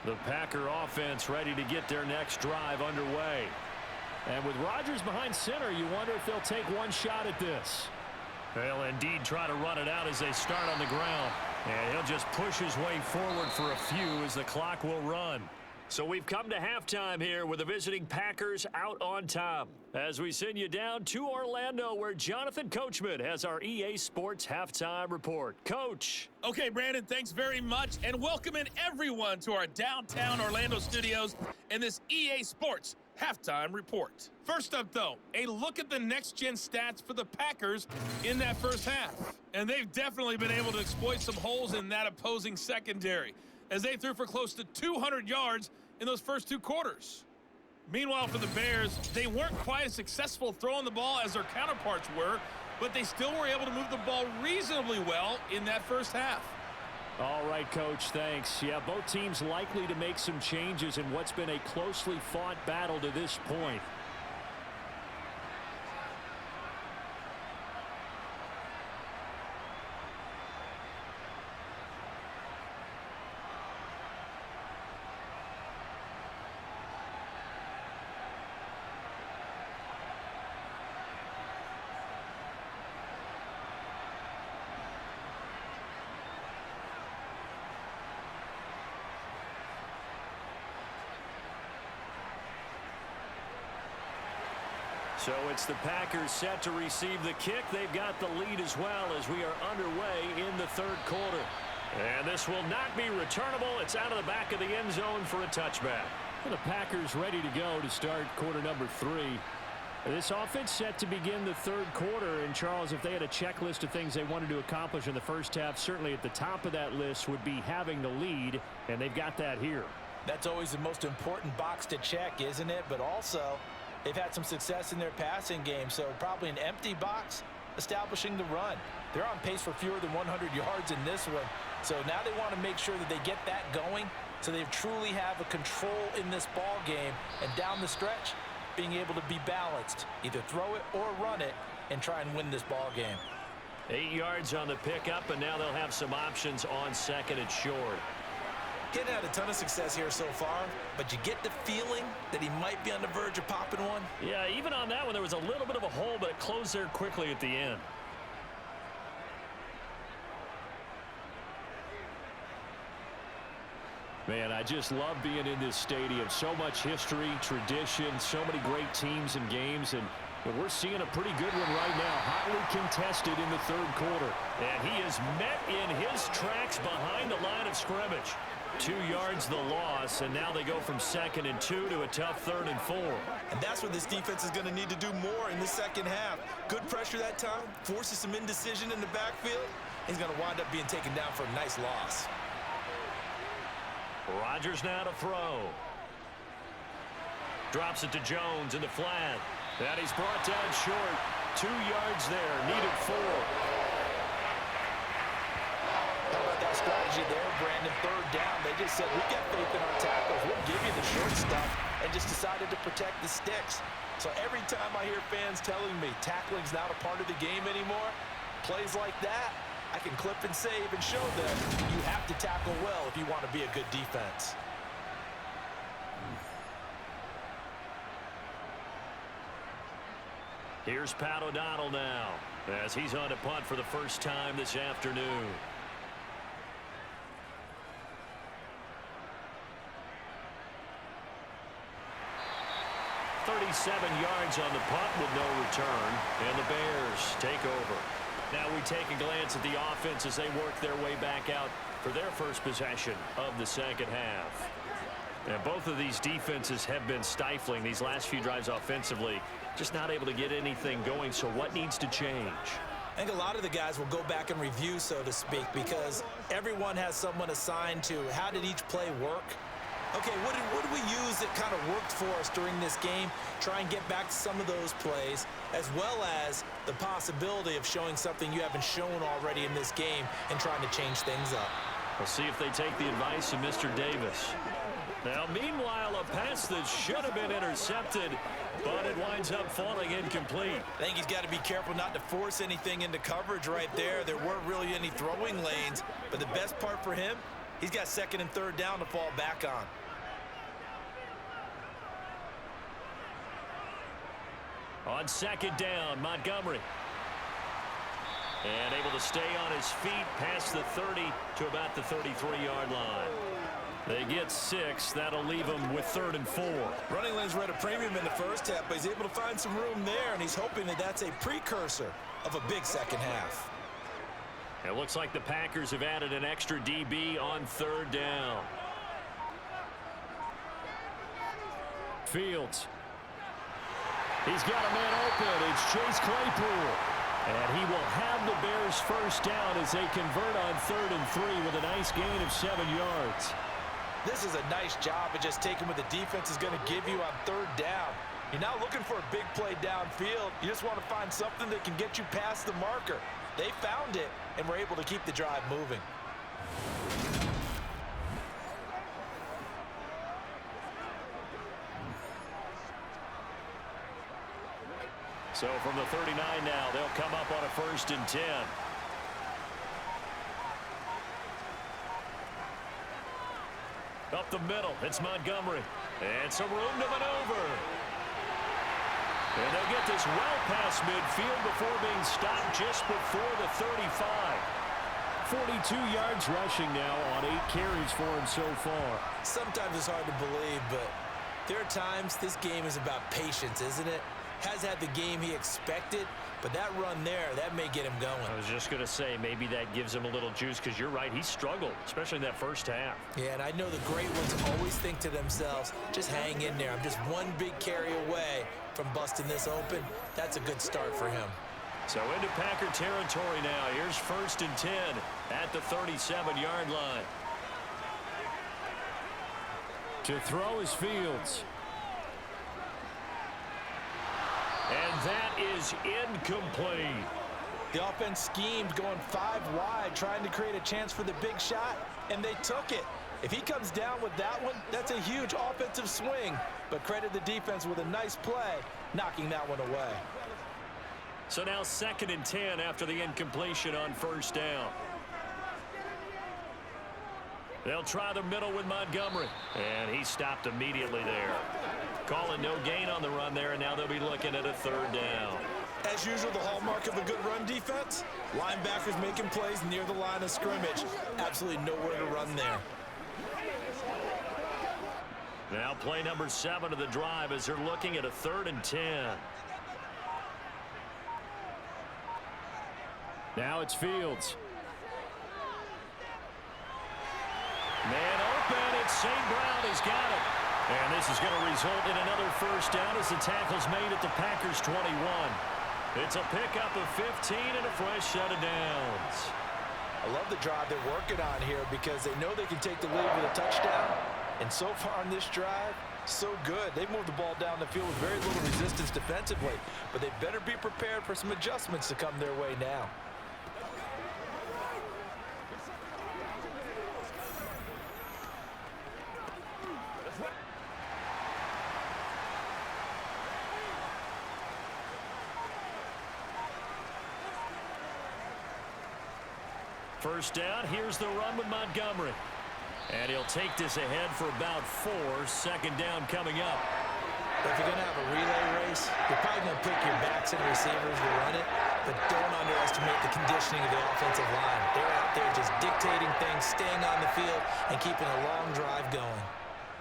The Packer offense ready to get their next drive underway. And with Rodgers behind center, you wonder if they'll take one shot at this. They'll indeed try to run it out as they start on the ground. And he'll just push his way forward for a few as the clock will run. So we've come to halftime here with the visiting Packers out on top. As we send you down to Orlando, where Jonathan Coachman has our EA Sports Halftime Report. Coach. Okay, Brandon, thanks very much. And welcoming everyone to our downtown Orlando studios and this EA Sports Halftime Report. First up, though, a look at the next-gen stats for the Packers in that first half. And they've definitely been able to exploit some holes in that opposing secondary, as they threw for close to 200 yards in those first 2 quarters. Meanwhile, for the Bears, they weren't quite as successful throwing the ball as their counterparts were, but they still were able to move the ball reasonably well in that first half. All right, Coach, thanks. Yeah, both teams likely to make some changes in what's been a closely fought battle to this point. So it's the Packers set to receive the kick. They've got the lead as well as we are underway in the third quarter. And this will not be returnable. It's out of the back of the end zone for a touchback. Well, the Packers ready to go to start quarter number 3. This offense set to begin the third quarter. And, Charles, if they had a checklist of things they wanted to accomplish in the first half, certainly at the top of that list would be having the lead, and they've got that here. That's always the most important box to check, isn't it? But also, they've had some success in their passing game, so probably an empty box establishing the run. They're on pace for fewer than 100 yards in this one, so now they want to make sure that they get that going so they truly have a control in this ball game, and down the stretch, being able to be balanced, either throw it or run it, and try and win this ball game. 8 yards on the pickup, and now they'll have some options on second and short. Getting had a ton of success here so far, but you get the feeling that he might be on the verge of popping one. Yeah, even on that one, there was a little bit of a hole, but it closed there quickly at the end. Man, I just love being in this stadium. So much history, tradition, so many great teams and games, and we're seeing a pretty good one right now. Hotly contested in the third quarter. And he is met in his tracks behind the line of scrimmage. 2 yards the loss, and now they go from 2nd and 2 to a tough 3rd and 4. And that's what this defense is going to need to do more in the second half. Good pressure that time, forces some indecision in the backfield. He's going to wind up being taken down for a nice loss. Rodgers now to throw. Drops it to Jones in the flat. And he's brought down short. 2 yards there, needed 4. How about that strategy there, Brandon? 3rd down, they just said, we got faith in our tackles. We'll give you the short stuff, and just decided to protect the sticks. So every time I hear fans telling me tackling's not a part of the game anymore, plays like that, I can clip and save and show them you have to tackle well if you want to be a good defense. Here's Pat O'Donnell now, as he's on to punt for the first time this afternoon. 37 yards on the punt with no return, and the Bears take over. Now we take a glance at the offense as they work their way back out for their first possession of the second half. And both of these defenses have been stifling these last few drives offensively, just not able to get anything going. So what needs to change? I think a lot of the guys will go back and review, so to speak, because everyone has someone assigned to how did each play work. Okay, what did we use that kind of worked for us during this game? Try and get back to some of those plays, as well as the possibility of showing something you haven't shown already in this game and trying to change things up. We'll see if they take the advice of Mr. Davis. Now, meanwhile, a pass that should have been intercepted, but it winds up falling incomplete. I think he's got to be careful not to force anything into coverage right there. There weren't really any throwing lanes, but the best part for him, he's got second and third down to fall back on. On second down, Montgomery. And able to stay on his feet past the 30 to about the 33-yard line. They get 6. That'll leave them with 3rd and 4. Running lanes were at a premium in the first half, but he's able to find some room there, and he's hoping that that's a precursor of a big second half. It looks like the Packers have added an extra DB on 3rd down. Fields. He's got a man open. It's Chase Claypool. And he will have the Bears first down as they convert on 3rd and 3 with a nice gain of 7 yards. This is a nice job of just taking what the defense is going to give you on 3rd down. You're not looking for a big play downfield. You just want to find something that can get you past the marker. They found it and were able to keep the drive moving. So from the 39 now, they'll come up on a 1st and 10. Up the middle, it's Montgomery. And some room to maneuver. And they'll get this well past midfield before being stopped just before the 35. 42 yards rushing now on 8 carries for him so far. Sometimes it's hard to believe, but there are times this game is about patience, isn't it? Has had the game he expected, but that run there, that may get him going. I was just going to say, maybe that gives him a little juice, because you're right, he struggled, especially in that first half. Yeah, and I know the great ones always think to themselves, just hang in there. I'm just one big carry away from busting this open. That's a good start for him. So into Packer territory now. Here's 1st and 10 at the 37-yard line. To throw is Fields. And that is incomplete. The offense schemed going 5 wide, trying to create a chance for the big shot, and they took it. If he comes down with that one, that's a huge offensive swing. But credit the defense with a nice play, knocking that one away. So now 2nd and 10 after the incompletion on 1st down. They'll try the middle with Montgomery. And he stopped immediately there. Calling no gain on the run there, and now they'll be looking at a 3rd down. As usual, the hallmark of a good run defense, linebackers making plays near the line of scrimmage. Absolutely nowhere to run there. Now play number 7 of the drive as they're looking at a 3rd and 10. Now it's Fields. Man open, it's St. Brown. He's got it. And this is going to result in another 1st down as the tackle's made at the Packers' 21. It's a pickup of 15 and a fresh set of downs. I love the drive they're working on here because they know they can take the lead with a touchdown. And so far on this drive, so good. They moved the ball down the field with very little resistance defensively. But they better be prepared for some adjustments to come their way now. First down, here's the run with Montgomery. And he'll take this ahead for about 4. 2nd down coming up. If you're going to have a relay race, you're probably going to pick your backs and receivers to run it, but don't underestimate the conditioning of the offensive line. They're out there just dictating things, staying on the field, and keeping a long drive going.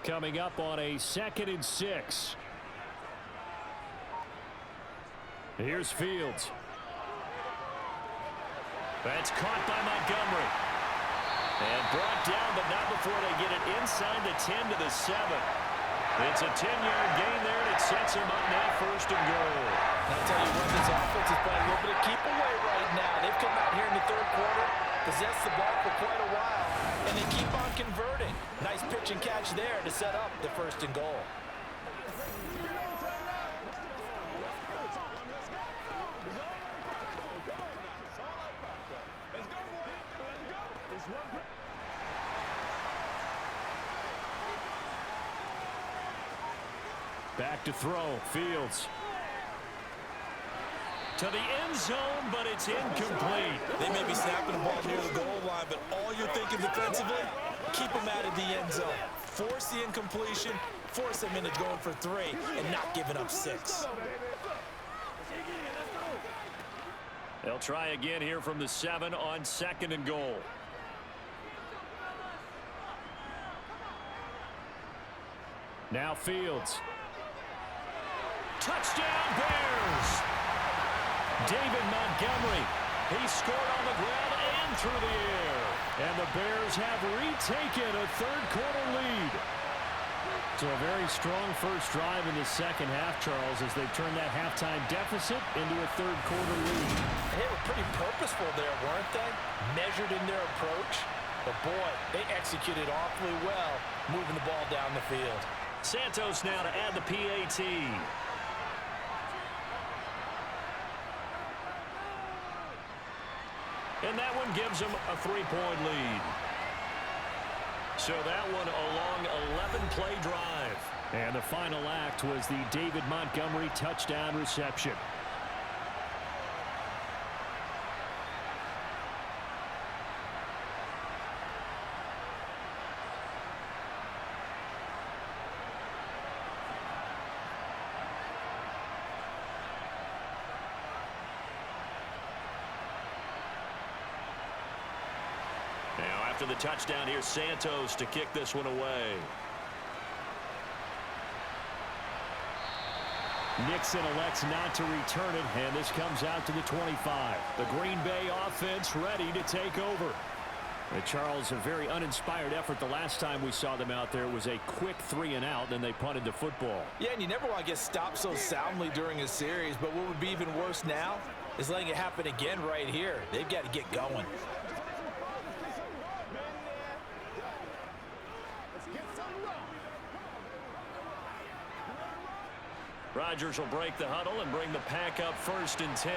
Coming up on a 2nd and 6. Here's Fields. That's caught by Montgomery. And brought down, but not before they get it inside the 10 to the 7. It's a 10-yard gain there, and it sets them up now 1st and goal. I'll tell you what, this offense is playing a little bit of keep away right now. They've come out here in the 3rd quarter possess the ball for quite a while, and they keep on converting. Nice pitch and catch there to set up the 1st and goal. Back to throw, Fields. To the end zone, but it's incomplete. They may be snapping the ball near the goal line, but all you're thinking defensively, keep them out of the end zone. Force the incompletion, force them into going for 3, and not giving up 6. They'll try again here from the 7 on 2nd and goal. Now Fields. Touchdown, Bears! David Montgomery. He scored on the ground and through the air. And the Bears have retaken a 3rd quarter lead. So a very strong first drive in the 2nd half, Charles, as they turn that halftime deficit into a 3rd quarter lead. They were pretty purposeful there, weren't they? Measured in their approach. But boy, they executed awfully well, moving the ball down the field. Santos now to add the PAT. And that one gives them a 3-point lead. So that one a long 11-play drive. And the final act was the David Montgomery touchdown reception. Now after the touchdown, here's Santos to kick this one away. Nixon elects not to return it, and this comes out to the 25. The Green Bay offense ready to take over. Charles, a very uninspired effort the last time we saw them out there. It was a quick 3-and-out, then they punted the football. Yeah, and you never want to get stopped so soundly during a series, but what would be even worse now is letting it happen again right here. They've got to get going. Rodgers will break the huddle and bring the pack up 1st and 10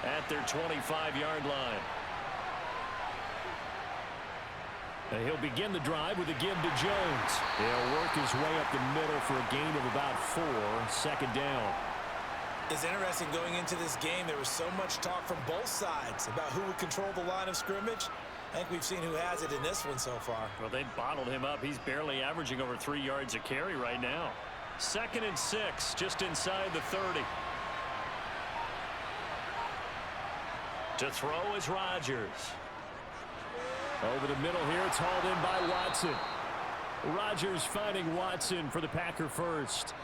at their 25-yard line. He'll begin the drive with a give to Jones. He'll work his way up the middle for a gain of about 4, 2nd down. It's interesting going into this game. There was so much talk from both sides about who would control the line of scrimmage. I think we've seen who has it in this one so far. Well, they bottled him up. He's barely averaging over 3 yards a carry right now. 2nd and 6, just inside the 30. To throw is Rodgers. Over the middle here, it's hauled in by Watson. Rodgers finding Watson for the Packer first.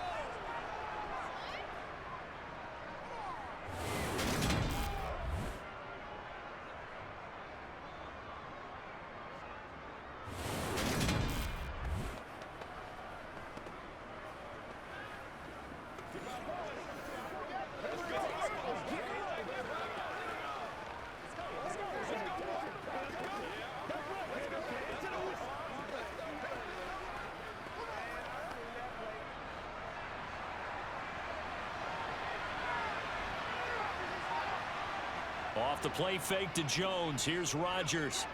Off the play fake to Jones. Here's Rodgers.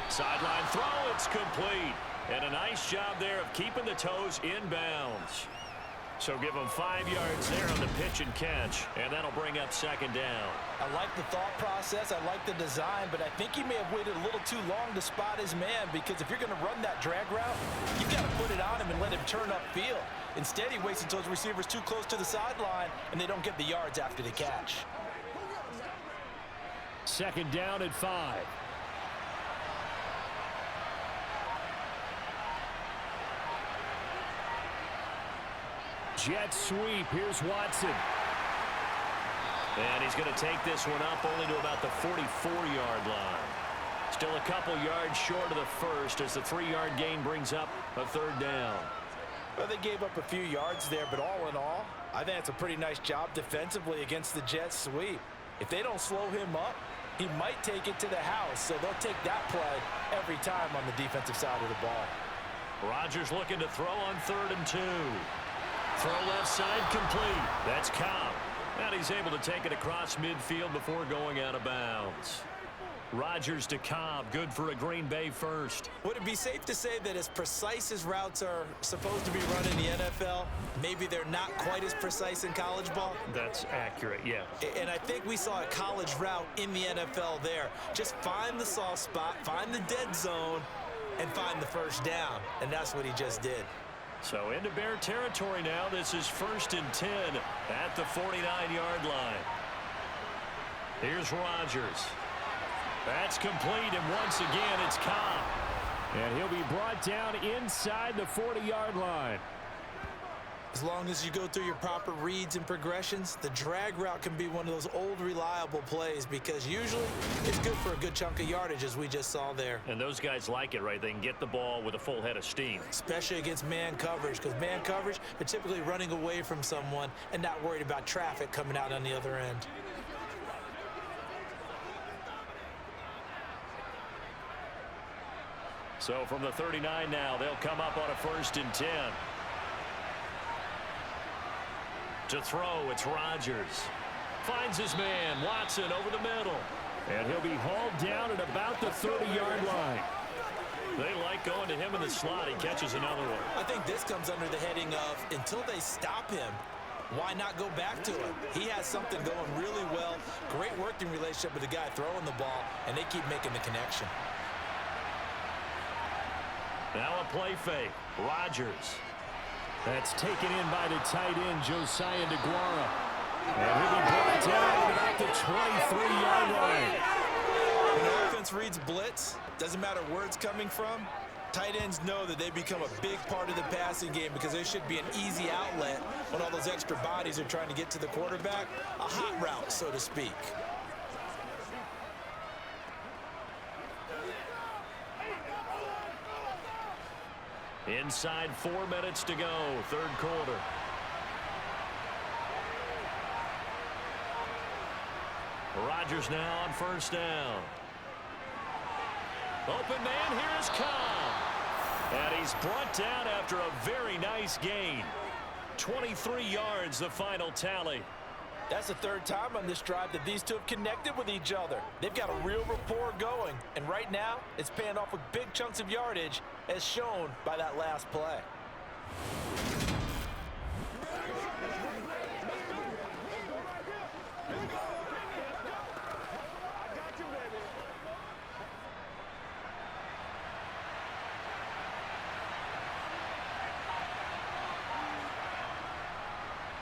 Sideline throw. It's complete. And a nice job there of keeping the toes inbounds. So give them 5 yards there on the pitch and catch. And that'll bring up 2nd down. I like the thought process. I like the design. But I think he may have waited a little too long to spot his man. Because if you're going to run that drag route, you've got to put it on him and let him turn upfield. Instead, he waits until his receiver's too close to the sideline. And they don't get the yards after the catch. 2nd down at 5. Jet sweep. Here's Watson. And he's going to take this one up only to about the 44-yard line. Still a couple yards short of the first as the 3-yard gain brings up a 3rd down. Well, they gave up a few yards there, but all in all, I think it's a pretty nice job defensively against the jet sweep. If they don't slow him up, he might take it to the house, so they'll take that play every time on the defensive side of the ball. Rodgers looking to throw on 3rd and 2. Throw left side complete. That's Cobb. And he's able to take it across midfield before going out of bounds. Rodgers to Cobb, good for a Green Bay first. Would it be safe to say that as precise as routes are supposed to be run in the NFL, maybe they're not quite as precise in college ball? That's accurate, yeah. And I think we saw a college route in the NFL there. Just find the soft spot, find the dead zone, and find the first down. And that's what he just did. So into Bear territory now. This is 1st and 10 at the 49-yard line. Here's Rodgers. That's complete, and once again, it's Cobb. And he'll be brought down inside the 40-yard line. As long as you go through your proper reads and progressions, the drag route can be one of those old reliable plays because usually it's good for a good chunk of yardage, as we just saw there. And those guys like it, right? They can get the ball with a full head of steam. Especially against man coverage, because man coverage, they're typically running away from someone and not worried about traffic coming out on the other end. So from the 39 now, they'll come up on a 1st and 10. To throw, it's Rodgers. Finds his man, Watson, over the middle. And he'll be hauled down at about the 30-yard line. They like going to him in the slot. He catches another one. I think this comes under the heading of, until they stop him, why not go back to him? He has something going really well. Great working relationship with the guy throwing the ball, and they keep making the connection. Now a play fake. Rodgers. That's taken in by the tight end, Josiah DeGuara. And he'll be brought down at about the 23-yard line. When the offense reads blitz, doesn't matter where it's coming from, tight ends know that they become a big part of the passing game because there should be an easy outlet when all those extra bodies are trying to get to the quarterback. A hot route, so to speak. Inside 4 minutes to go, 3rd quarter. Rodgers now on 1st down. Open man, here's Cobb. And he's brought down after a very nice gain. 23 yards, the final tally. That's the 3rd time on this drive that these two have connected with each other. They've got a real rapport going, and right now it's paying off with big chunks of yardage, as shown by that last play.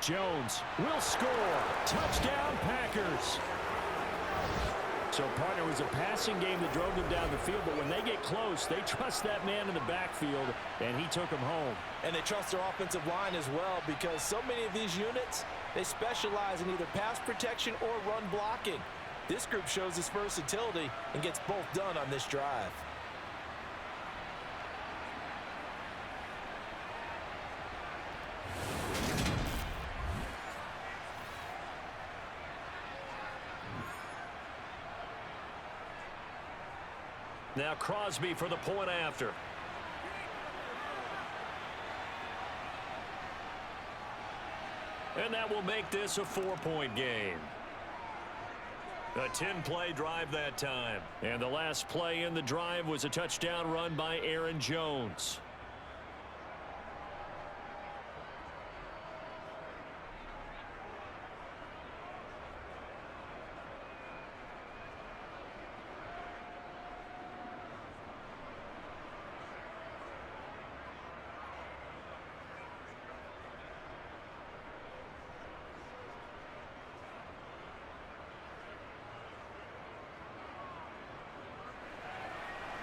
Jones will score. Touchdown, Packers. So, partner, it was a passing game that drove them down the field, but when they get close, they trust that man in the backfield, and he took them home. And they trust their offensive line as well, because so many of these units, they specialize in either pass protection or run blocking. This group shows its versatility and gets both done on this drive. Now Crosby for the point after. And that will make this a 4-point game. A 10-play drive that time. And the last play in the drive was a touchdown run by Aaron Jones.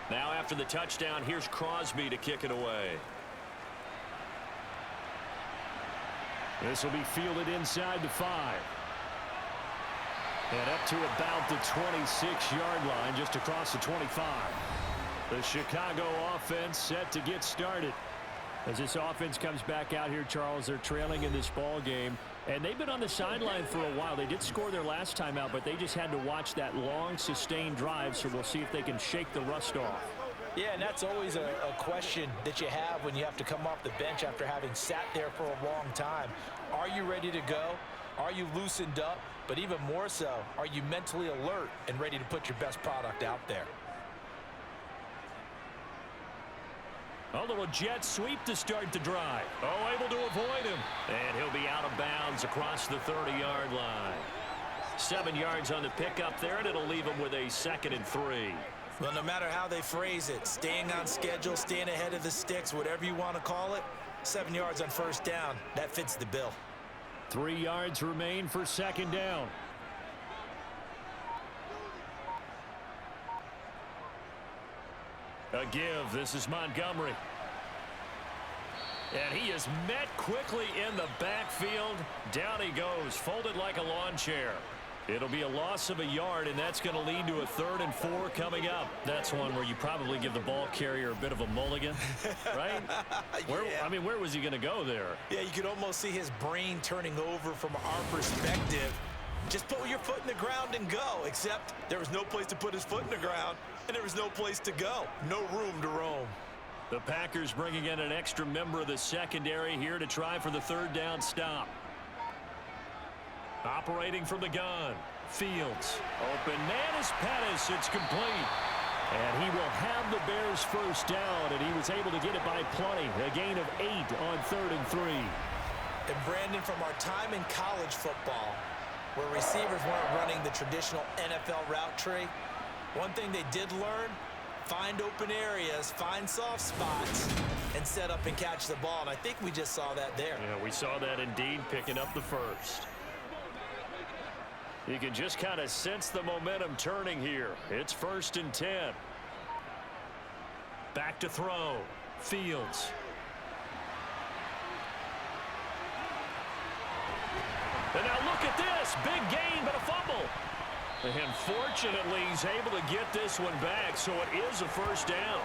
Now after the touchdown, here's Crosby to kick it away. This will be fielded inside the 5. And up to about the 26-yard line, just across the 25. The Chicago offense set to get started. As this offense comes back out here, Charles, they're trailing in this ball game, and they've been on the sideline for a while. They did score their last time out, but they just had to watch that long, sustained drive, so we'll see if they can shake the rust off. Yeah, and that's always a question that you have when you have to come off the bench after having sat there for a long time. Are you ready to go? Are you loosened up? But even more so, are you mentally alert and ready to put your best product out there? A little jet sweep to start the drive. Oh, able to avoid him. And he'll be out of bounds across the 30-yard line. 7 yards on the pickup there, and it'll leave him with a 2nd and 3. Well, no matter how they phrase it, staying on schedule, staying ahead of the sticks, whatever you want to call it, 7 yards on first down, that fits the bill. 3 yards remain for 2nd down. A give. This is Montgomery. And he is met quickly in the backfield. Down he goes, folded like a lawn chair. It'll be a loss of a yard, and that's going to lead to a 3rd and 4 coming up. That's one where you probably give the ball carrier a bit of a mulligan, right? Yeah. Where was he going to go there? Yeah, you could almost see his brain turning over from our perspective. Just put your foot in the ground and go, except there was no place to put his foot in the ground, and there was no place to go. No room to roam. The Packers bringing in an extra member of the secondary here to try for the 3rd down stop. Operating from the gun, Fields. Open man is Pettis. It's complete. And he will have the Bears' first down, and he was able to get it by plenty. A gain of 8 on 3rd and 3. And Brandon, from our time in college football, where receivers weren't running the traditional NFL route tree, one thing they did learn, find open areas, find soft spots, and set up and catch the ball. And I think we just saw that there. Yeah, we saw that indeed, picking up the first. You can just kind of sense the momentum turning here. It's 1st and 10. Back to throw. Fields. And now look at this. Big gain, but a fumble. And fortunately, he's able to get this one back, so it is a 1st down.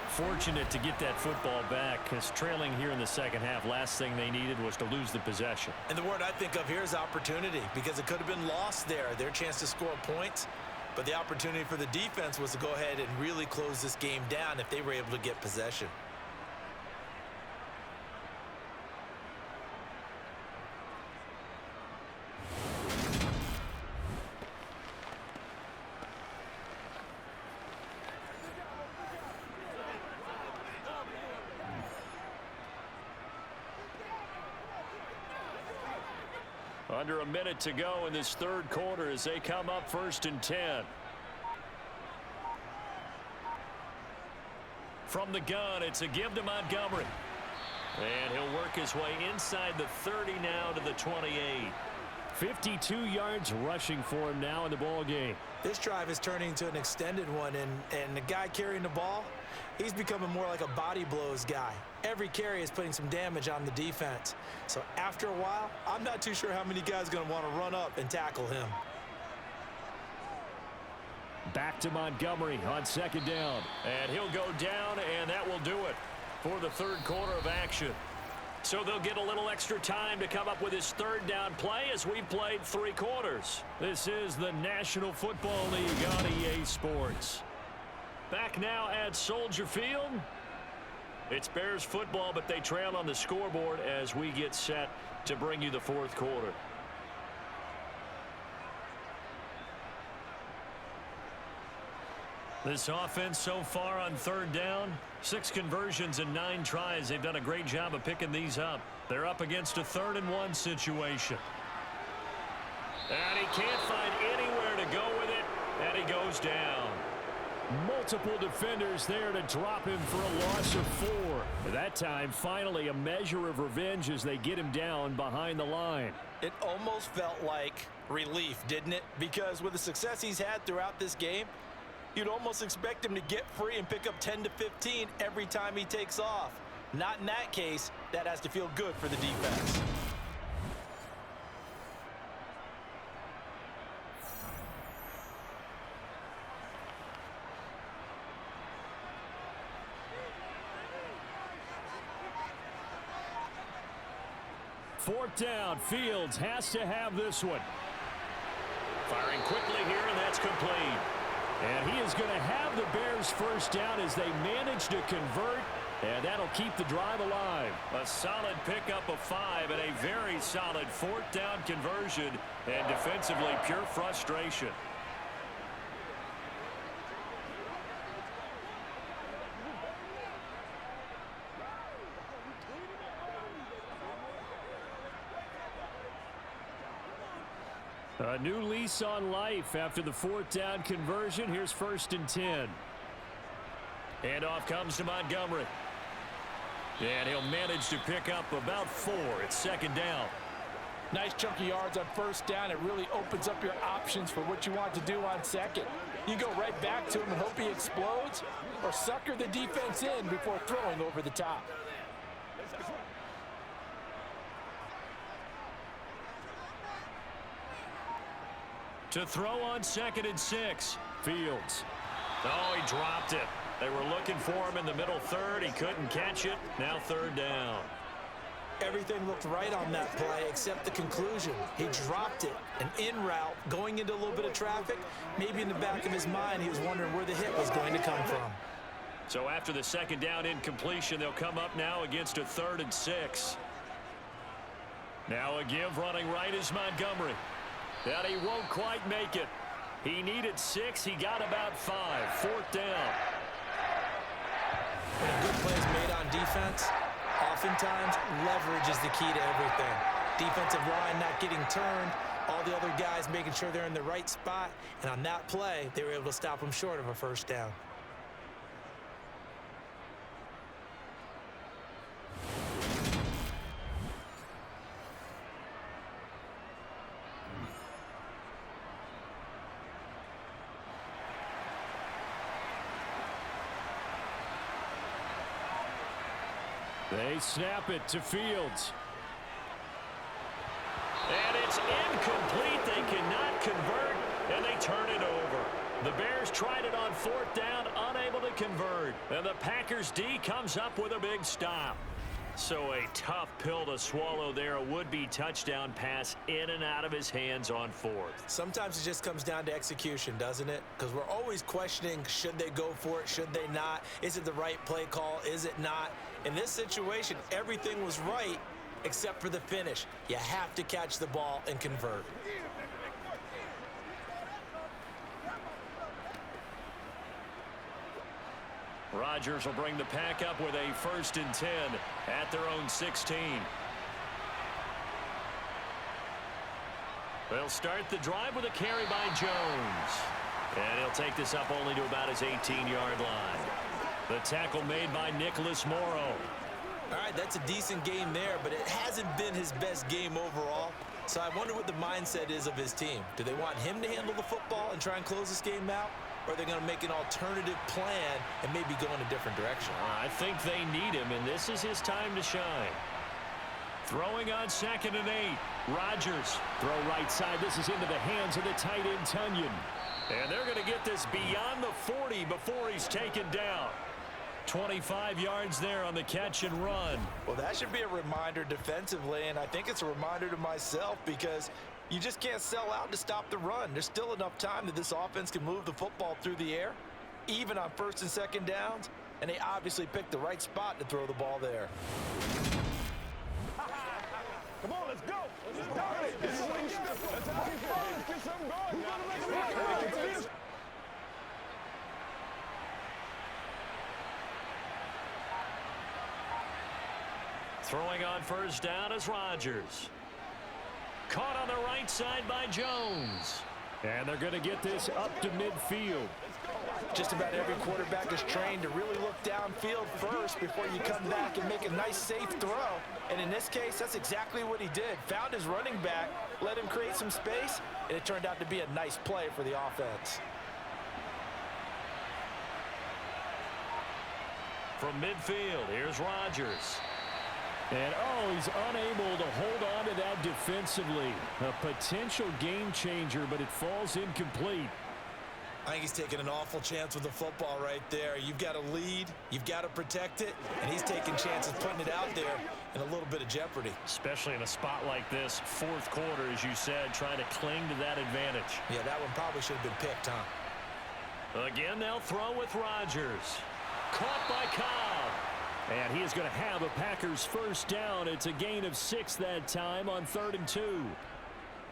Fortunate to get that football back, because trailing here in the second half, last thing they needed was to lose the possession. And the word I think of here is opportunity, because it could have been lost there. Their chance to score points, but the opportunity for the defense was to go ahead and really close this game down if they were able to get possession. Under a minute to go in this 3rd quarter as they come up 1st and 10. From the gun, it's a give to Montgomery. And he'll work his way inside the 30 now to the 28. 52 yards rushing for him now in the ball game. This drive is turning into an extended one, and the guy carrying the ball, he's becoming more like a body blows guy. Every carry is putting some damage on the defense. So after a while, I'm not too sure how many guys are going to want to run up and tackle him. Back to Montgomery on 2nd down. And he'll go down, and that will do it for the 3rd quarter of action. So they'll get a little extra time to come up with his 3rd down play as we've played 3 quarters. This is the National Football League on EA Sports. Back now at Soldier Field. It's Bears football, but they trail on the scoreboard as we get set to bring you the 4th quarter. This offense so far on 3rd down, 6 conversions and 9 tries. They've done a great job of picking these up. They're up against a 3rd and 1 situation. And he can't find anywhere to go with it, and he goes down. Multiple defenders there to drop him for a loss of 4. That time, finally, a measure of revenge as they get him down behind the line. It almost felt like relief, didn't it? Because with the success he's had throughout this game, you'd almost expect him to get free and pick up 10 to 15 every time he takes off. Not in that case. That has to feel good for the defense. 4th down. Fields has to have this one. Firing quickly here, and that's complete. And he is going to have the Bears first down as they manage to convert, and that'll keep the drive alive. A solid pickup of 5 and a very solid 4th down conversion, and defensively pure frustration. A new lease on life after the 4th down conversion. Here's 1st and 10. And off comes to Montgomery. And he'll manage to pick up about 4. It's 2nd down. Nice chunky yards on 1st down. It really opens up your options for what you want to do on 2nd. You go right back to him and hope he explodes, or sucker the defense in before throwing over the top. To throw on 2nd and 6. Fields. Oh, he dropped it. They were looking for him in the middle 3rd. He couldn't catch it. Now 3rd down. Everything looked right on that play except the conclusion. He dropped it. An in route, going into a little bit of traffic. Maybe in the back of his mind, he was wondering where the hit was going to come from. So after the 2nd down incompletion, they'll come up now against a 3rd and 6. Now a give running right is Montgomery. And he won't quite make it. He needed 6. He got about 5. 4th down. When a good play is made on defense, oftentimes leverage is the key to everything. Defensive line not getting turned, all the other guys making sure they're in the right spot, and on that play, they were able to stop them short of a 1st down. They snap it to Fields. And it's incomplete. They cannot convert, and they turn it over. The Bears tried it on 4th down, unable to convert. And the Packers D comes up with a big stop. So a tough pill to swallow there. A would-be touchdown pass in and out of his hands on 4th. Sometimes it just comes down to execution, doesn't it? Because we're always questioning, should they go for it, should they not? Is it the right play call, is it not? In this situation, everything was right except for the finish. You have to catch the ball and convert. Rodgers will bring the pack up with a 1st and 10 at their own 16. They'll start the drive with a carry by Jones. And he'll take this up only to about his 18-yard line. The tackle made by Nicholas Morrow. All right, that's a decent game there, but it hasn't been his best game overall. So I wonder what the mindset is of his team. Do they want him to handle the football and try and close this game out? Or are they going to make an alternative plan and maybe go in a different direction? I think they need him, and this is his time to shine. Throwing on 2nd and 8. Rodgers. Throw right side. This is into the hands of the tight end, Tunyon. And they're going to get this beyond the 40 before he's taken down. 25 yards there on the catch and run. Well, that should be a reminder defensively, and I think it's a reminder to myself because you just can't sell out to stop the run. There's still enough time that this offense can move the football through the air, even on 1st and 2nd downs, and they obviously picked the right spot to throw the ball there. Come on, let's go. Let's go. Let's get something going. Throwing on 1st down is Rodgers. Caught on the right side by Jones. And they're going to get this up to midfield. Just about every quarterback is trained to really look downfield first before you come back and make a nice, safe throw. And in this case, that's exactly what he did. Found his running back, let him create some space, and it turned out to be a nice play for the offense. From midfield, here's Rodgers. And, he's unable to hold on to that defensively. A potential game changer, but it falls incomplete. I think he's taking an awful chance with the football right there. You've got to lead, you've got to protect it, and he's taking chances putting it out there in a little bit of jeopardy. Especially in a spot like this, fourth quarter, as you said, trying to cling to that advantage. Yeah, that one probably should have been picked, huh? Again, they'll throw with Rodgers. Caught by Cobb. And he is going to have a Packers first down. It's a gain of 6 that time on 3rd and 2.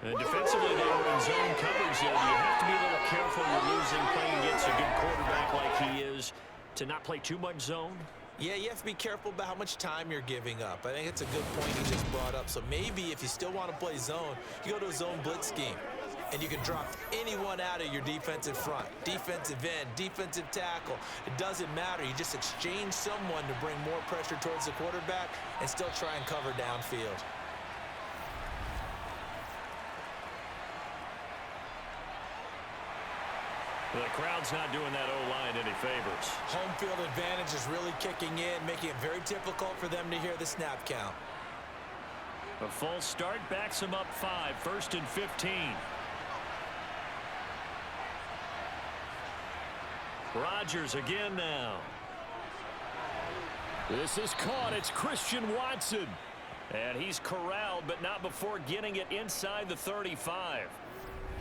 And defensively, they are in zone coverage. You have to be a little careful when you're losing, playing against a good quarterback like he is, to not play too much zone. Yeah, you have to be careful about how much time you're giving up. I think it's a good point he just brought up. So maybe if you still want to play zone, you go to a zone blitz scheme. And you can drop anyone out of your defensive front. Defensive end, defensive tackle. It doesn't matter. You just exchange someone to bring more pressure towards the quarterback and still try and cover downfield. The crowd's not doing that O-line any favors. Home field advantage is really kicking in, making it very difficult for them to hear the snap count. A false start backs him up 5, 1st and 15. Rodgers again now. This is caught. It's Christian Watson. And he's corralled, but not before getting it inside the 35.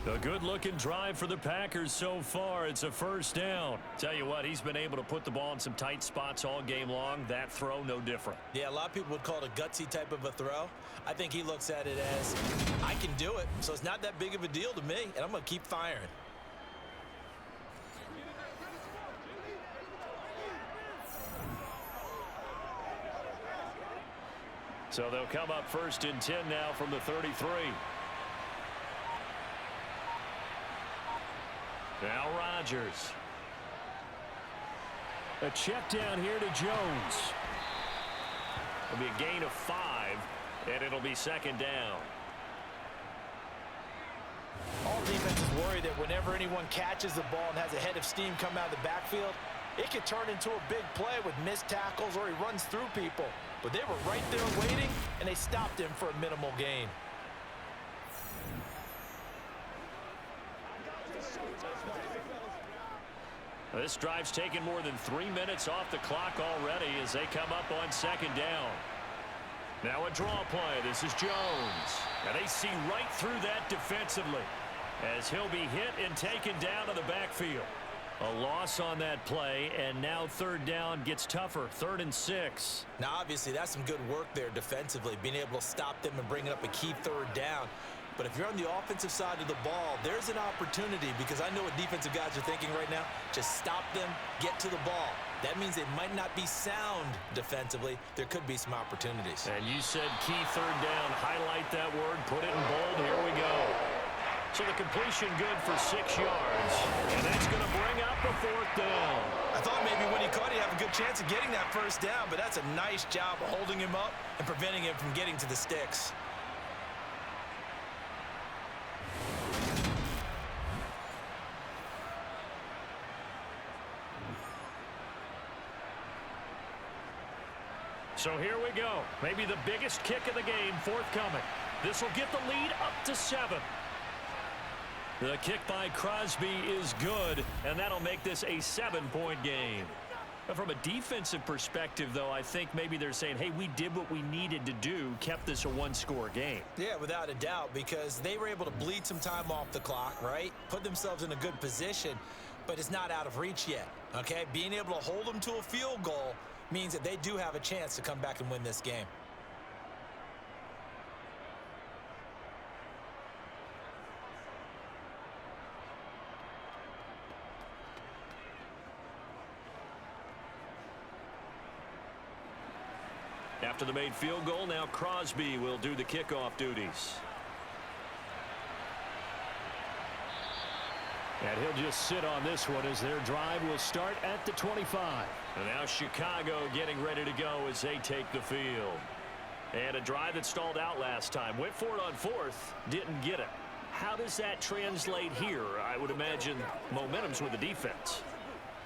A good-looking drive for the Packers so far. It's a first down. Tell you what, he's been able to put the ball in some tight spots all game long. That throw, no different. Yeah, a lot of people would call it a gutsy type of a throw. I think he looks at it as, I can do it, so it's not that big of a deal to me, and I'm going to keep firing. So they'll come up 1st and 10 now from the 33. Now Rodgers. A check down here to Jones. It'll be a gain of 5, and it'll be 2nd down. All defenses worry that whenever anyone catches the ball and has a head of steam come out of the backfield, it could turn into a big play with missed tackles or he runs through people. But they were right there waiting, and they stopped him for a minimal gain. This drive's taken more than 3 minutes off the clock already as they come up on 2nd down. Now a draw play. This is Jones. And they see right through that defensively as he'll be hit and taken down to the backfield. A loss on that play, and now 3rd down gets tougher. 3rd and 6. Now, obviously, that's some good work there defensively, being able to stop them and bring up a key 3rd down. But if you're on the offensive side of the ball, there's an opportunity because I know what defensive guys are thinking right now. Just stop them, get to the ball. That means they might not be sound defensively. There could be some opportunities. And you said key 3rd down. Highlight that word. Put it in bold. Here we go. So the completion good for 6 yards. And that's going to bring up the 4th down. I thought maybe when he caught it, he'd have a good chance of getting that first down, but that's a nice job of holding him up and preventing him from getting to the sticks. So here we go. Maybe the biggest kick of the game forthcoming. This will get the lead up to 7. The kick by Crosby is good, and that'll make this a 7-point game. From a defensive perspective, though, I think maybe they're saying, hey, we did what we needed to do, kept this a 1-score game. Yeah, without a doubt, because they were able to bleed some time off the clock, right? Put themselves in a good position, but it's not out of reach yet, okay? Being able to hold them to a field goal means that they do have a chance to come back and win this game. After the made field goal, now Crosby will do the kickoff duties. And he'll just sit on this one as their drive will start at the 25. And now Chicago getting ready to go as they take the field. And a drive that stalled out last time. Went for it on 4th, didn't get it. How does that translate here? I would imagine momentum's with the defense.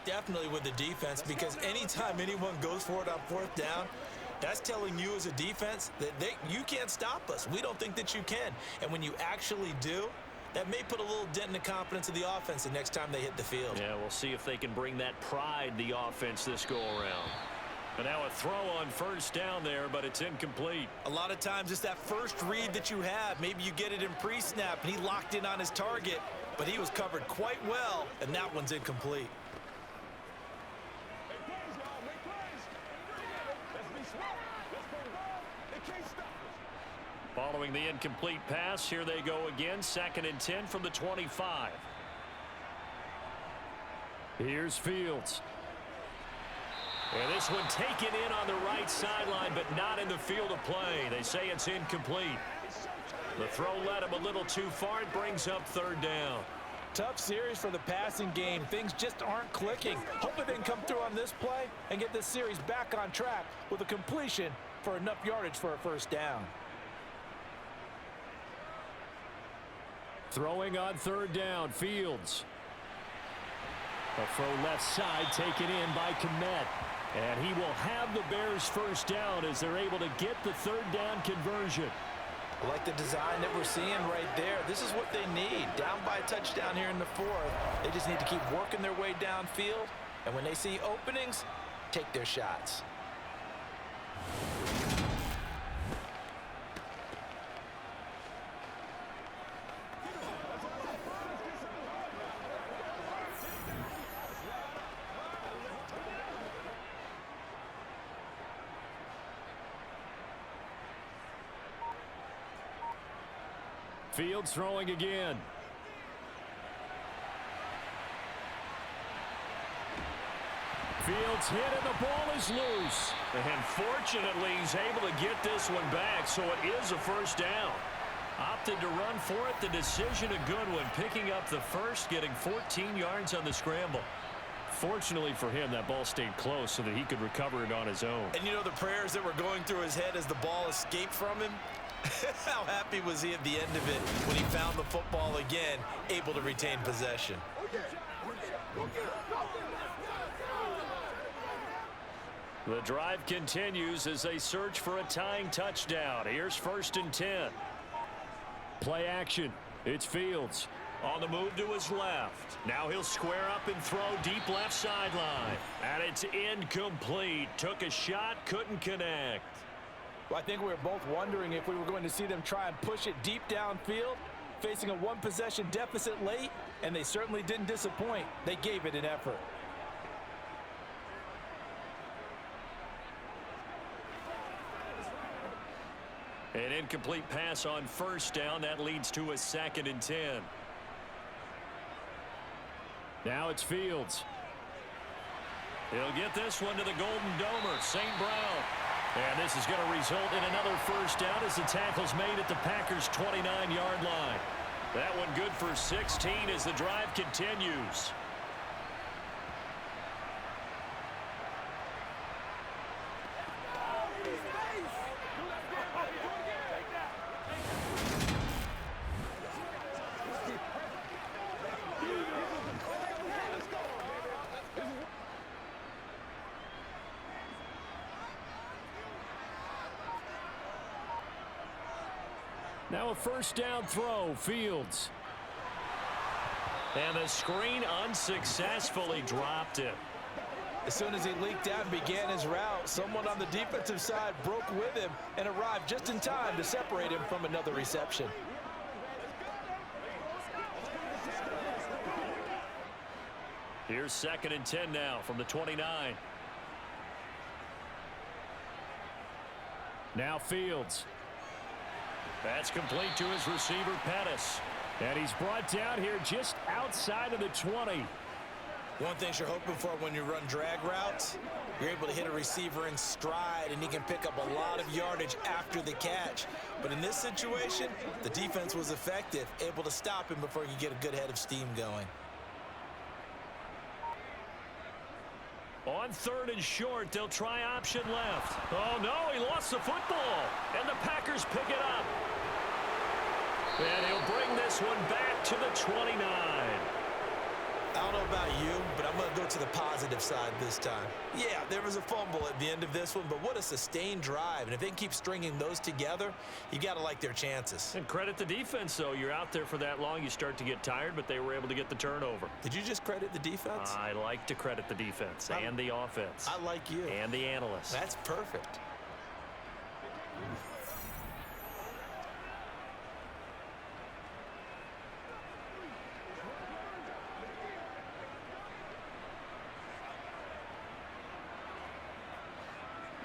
Definitely with the defense, because anytime anyone goes for it on 4th down, that's telling you as a defense that you can't stop us. We don't think that you can. And when you actually do, that may put a little dent in the confidence of the offense the next time they hit the field. Yeah, we'll see if they can bring that pride, the offense, this go-around. And now a throw on first down there, but it's incomplete. A lot of times it's that first read that you have. Maybe you get it in pre-snap, and he locked in on his target, but he was covered quite well, and that one's incomplete. Following the incomplete pass, here they go again, 2nd and 10 from the 25. Here's Fields. And this one taken in on the right sideline, but not in the field of play. They say it's incomplete. The throw led him a little too far. It brings up 3rd down. Tough series for the passing game. Things just aren't clicking. Hopefully they can come through on this play and get this series back on track with a completion for enough yardage for a first down. Throwing on 3rd down, Fields. A throw left side taken in by Kmet. And he will have the Bears first down as they're able to get the 3rd down conversion. I like the design that we're seeing right there. This is what they need. Down by a touchdown here in the 4th. They just need to keep working their way downfield. And when they see openings, take their shots. Fields throwing again. Fields hit and the ball is loose. And fortunately, he's able to get this one back, so it is a first down. Opted to run for it. The decision a good one. Picking up the first, getting 14 yards on the scramble. Fortunately for him, that ball stayed close so that he could recover it on his own. And you know the prayers that were going through his head as the ball escaped from him? How happy was he at the end of it when he found the football again, able to retain possession? The drive continues as they search for a tying touchdown. Here's 1st and 10. Play action. It's Fields. On the move to his left. Now he'll square up and throw deep left sideline. And it's incomplete. Took a shot, couldn't connect. Well, I think we were both wondering if we were going to see them try and push it deep downfield, facing a one-possession deficit late, and they certainly didn't disappoint. They gave it an effort. An incomplete pass on first down. That leads to a 2nd and 10. Now it's Fields. He'll get this one to the Golden Domer, St. Brown. And this is going to result in another first down as the tackle's made at the Packers' 29-yard line. That one good for 16 as the drive continues. Now a first down throw, Fields. And the screen unsuccessfully dropped it. As soon as he leaked out and began his route, someone on the defensive side broke with him and arrived just in time to separate him from another reception. Here's 2nd and 10 now from the 29. Now Fields. That's complete to his receiver, Pettis. And he's brought down here just outside of the 20. One thing you're hoping for when you run drag routes, you're able to hit a receiver in stride, and he can pick up a lot of yardage after the catch. But in this situation, the defense was effective, able to stop him before he could get a good head of steam going. On 3rd and short, they'll try option left. Oh, no, he lost the football. And the Packers pick it up. And he'll bring this one back to the 29. I don't know about you, but I'm going to go to the positive side this time. Yeah, there was a fumble at the end of this one, but what a sustained drive. And if they can keep stringing those together, you got to like their chances. And credit the defense, though. You're out there for that long, you start to get tired, but they were able to get the turnover. Did you just credit the defense? I like to credit the defense and the offense. I like you. And the analysts. That's perfect.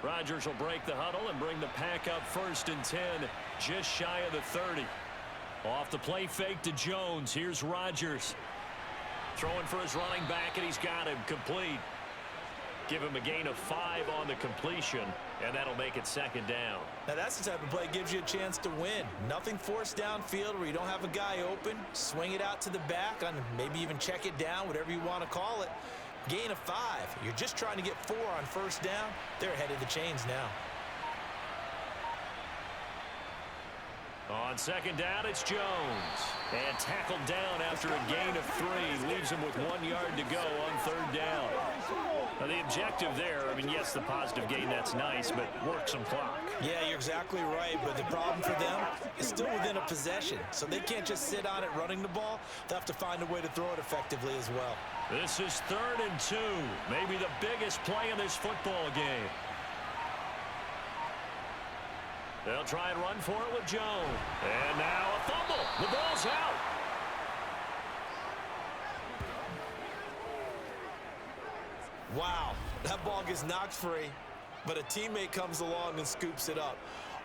Rodgers will break the huddle and bring the pack up 1st and 10, just shy of the 30. Off the play fake to Jones. Here's Rodgers. Throwing for his running back, and he's got him complete. Give him a gain of 5 on the completion, and that'll make it 2nd down. Now that's the type of play that gives you a chance to win. Nothing forced downfield where you don't have a guy open. Swing it out to the back, on maybe even check it down, whatever you want to call it. Gain of 5. You're just trying to get 4 on 1st down. They're ahead of the chains now. On 2nd down, it's Jones. And tackled down after a gain of 3. Leaves him with 1 yard to go on 3rd down. Now the objective there, I mean, yes, the positive gain, that's nice, but work some clock. Yeah, you're exactly right, but the problem for them is still within a possession. So they can't just sit on it running the ball. They'll have to find a way to throw it effectively as well. This is 3rd and 2. Maybe the biggest play in this football game. They'll try and run for it with Jones. And now a fumble. The ball's out. Wow, that ball gets knocked free, but a teammate comes along and scoops it up.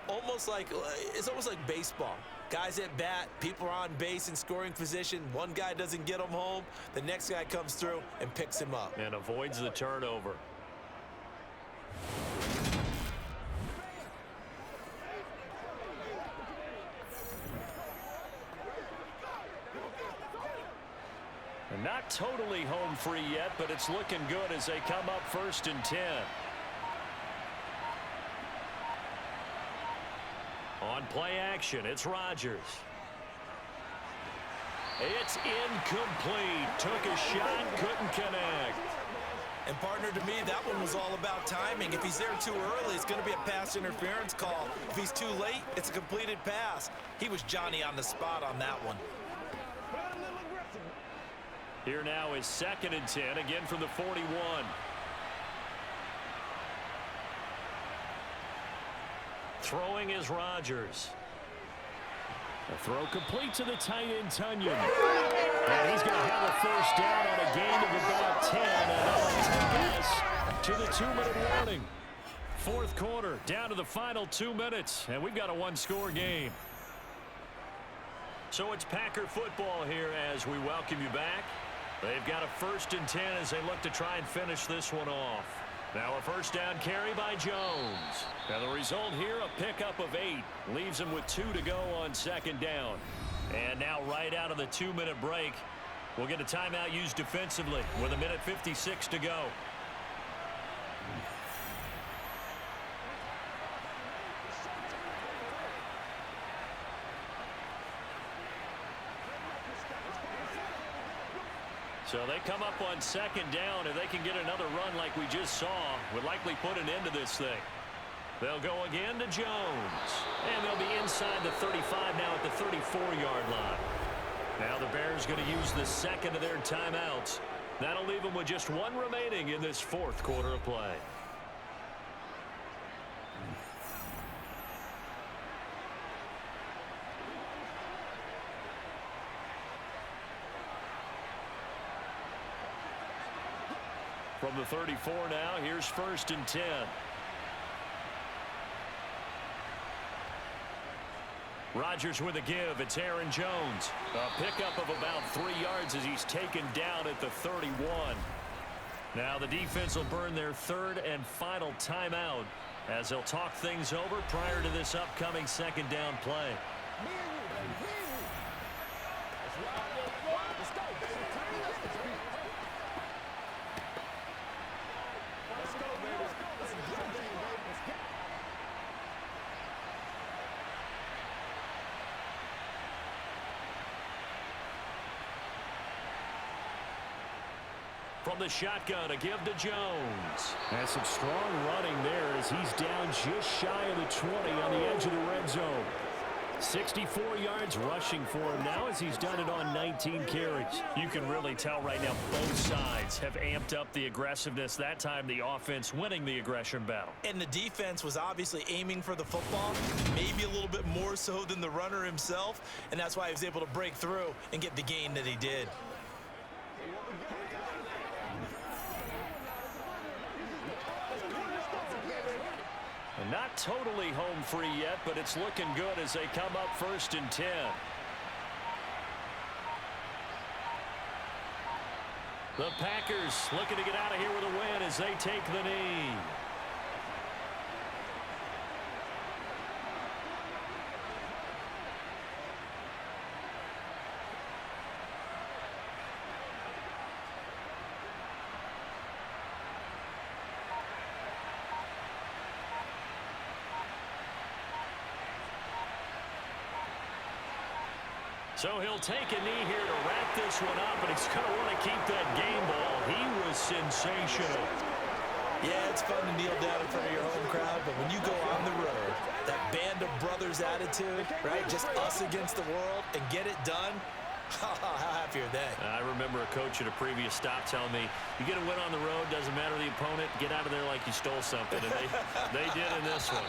It's almost like baseball. Guys at bat, people are on base in scoring position. One guy doesn't get him home. The next guy comes through and picks him up. And avoids the turnover. And not totally home free yet, but it's looking good as they come up 1st and 10. On play action, it's Rodgers. It's incomplete. Took a shot, couldn't connect. And partner, to me, that one was all about timing. If he's there too early, it's going to be a pass interference call. If he's too late, it's a completed pass. He was Johnny on the spot on that one. Here now is 2nd and 10, again from the 41. Throwing is Rodgers. The throw complete to the tight end, Tunyon. And he's going to have a 1st down on a gain of about 10. And that'll take us to the 2-minute warning. 4th quarter, down to the final 2 minutes. And we've got a 1-score game. So it's Packer football here as we welcome you back. They've got a 1st and 10 as they look to try and finish this one off. Now a 1st down carry by Jones. Now the result here, a pickup of 8. Leaves him with 2 to go on 2nd down. And now right out of the 2-minute break, we'll get a timeout used defensively with 1:56 to go. So they come up on 2nd down. If they can get another run like we just saw, would likely put an end to this thing. They'll go again to Jones. And they'll be inside the 35 now at the 34-yard line. Now the Bears going to use the 2nd of their timeouts. That'll leave them with just 1 remaining in this 4th quarter of play. From the 34 now, here's 1st and 10. Rodgers with a give. It's Aaron Jones. A pickup of about 3 yards as he's taken down at the 31. Now the defense will burn their 3rd and final timeout as they'll talk things over prior to this upcoming 2nd down play. from the shotgun to give to Jones. And some strong running there as he's down just shy of the 20 on the edge of the red zone. 64 yards rushing for him now as he's done it on 19 carries. You can really tell right now both sides have amped up the aggressiveness. That time the offense winning the aggression battle. And the defense was obviously aiming for the football, maybe a little bit more so than the runner himself, and that's why he was able to break through and get the gain that he did. And not totally home free yet, but it's looking good as they come up 1st and 10. The Packers looking to get out of here with a win as they take the knee. So he'll take a knee here to wrap this one up, and he's going to want to keep that game ball. He was sensational. Yeah, it's fun to kneel down in front of your home crowd, but when you go on the road, that band of brothers attitude, right, just us against the world, and get it done, how happy are they? I remember a coach at a previous stop telling me, you get a win on the road, doesn't matter the opponent, get out of there like you stole something, and they did in this one.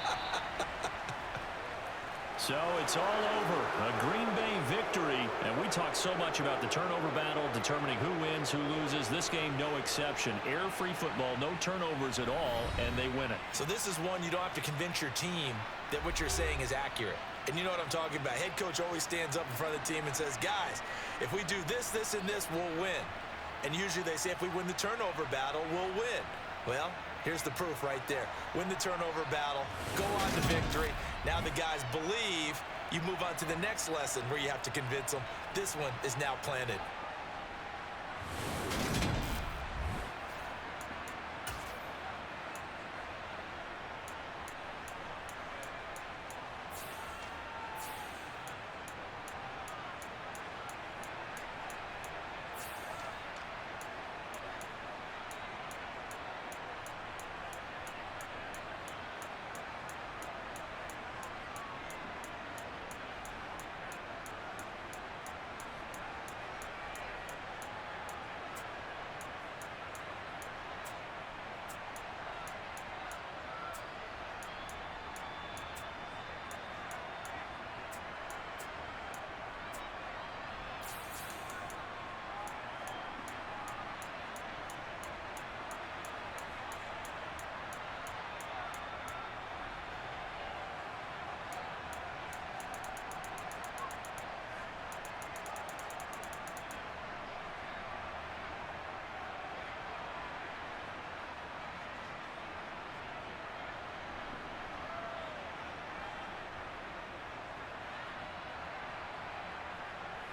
So it's all over. A Green Bay victory. And we talked so much about the turnover battle, determining who wins, who loses. This game, no exception. Error-free football, no turnovers at all, and they win it. So this is one you don't have to convince your team that what you're saying is accurate. And you know what I'm talking about. Head coach always stands up in front of the team and says, guys, if we do this, this, and this, we'll win. And usually they say if we win the turnover battle, we'll win. Well, here's the proof right there. Win the turnover battle, go on to victory. Now the guys believe. You move on to the next lesson where you have to convince them. This one is now planted.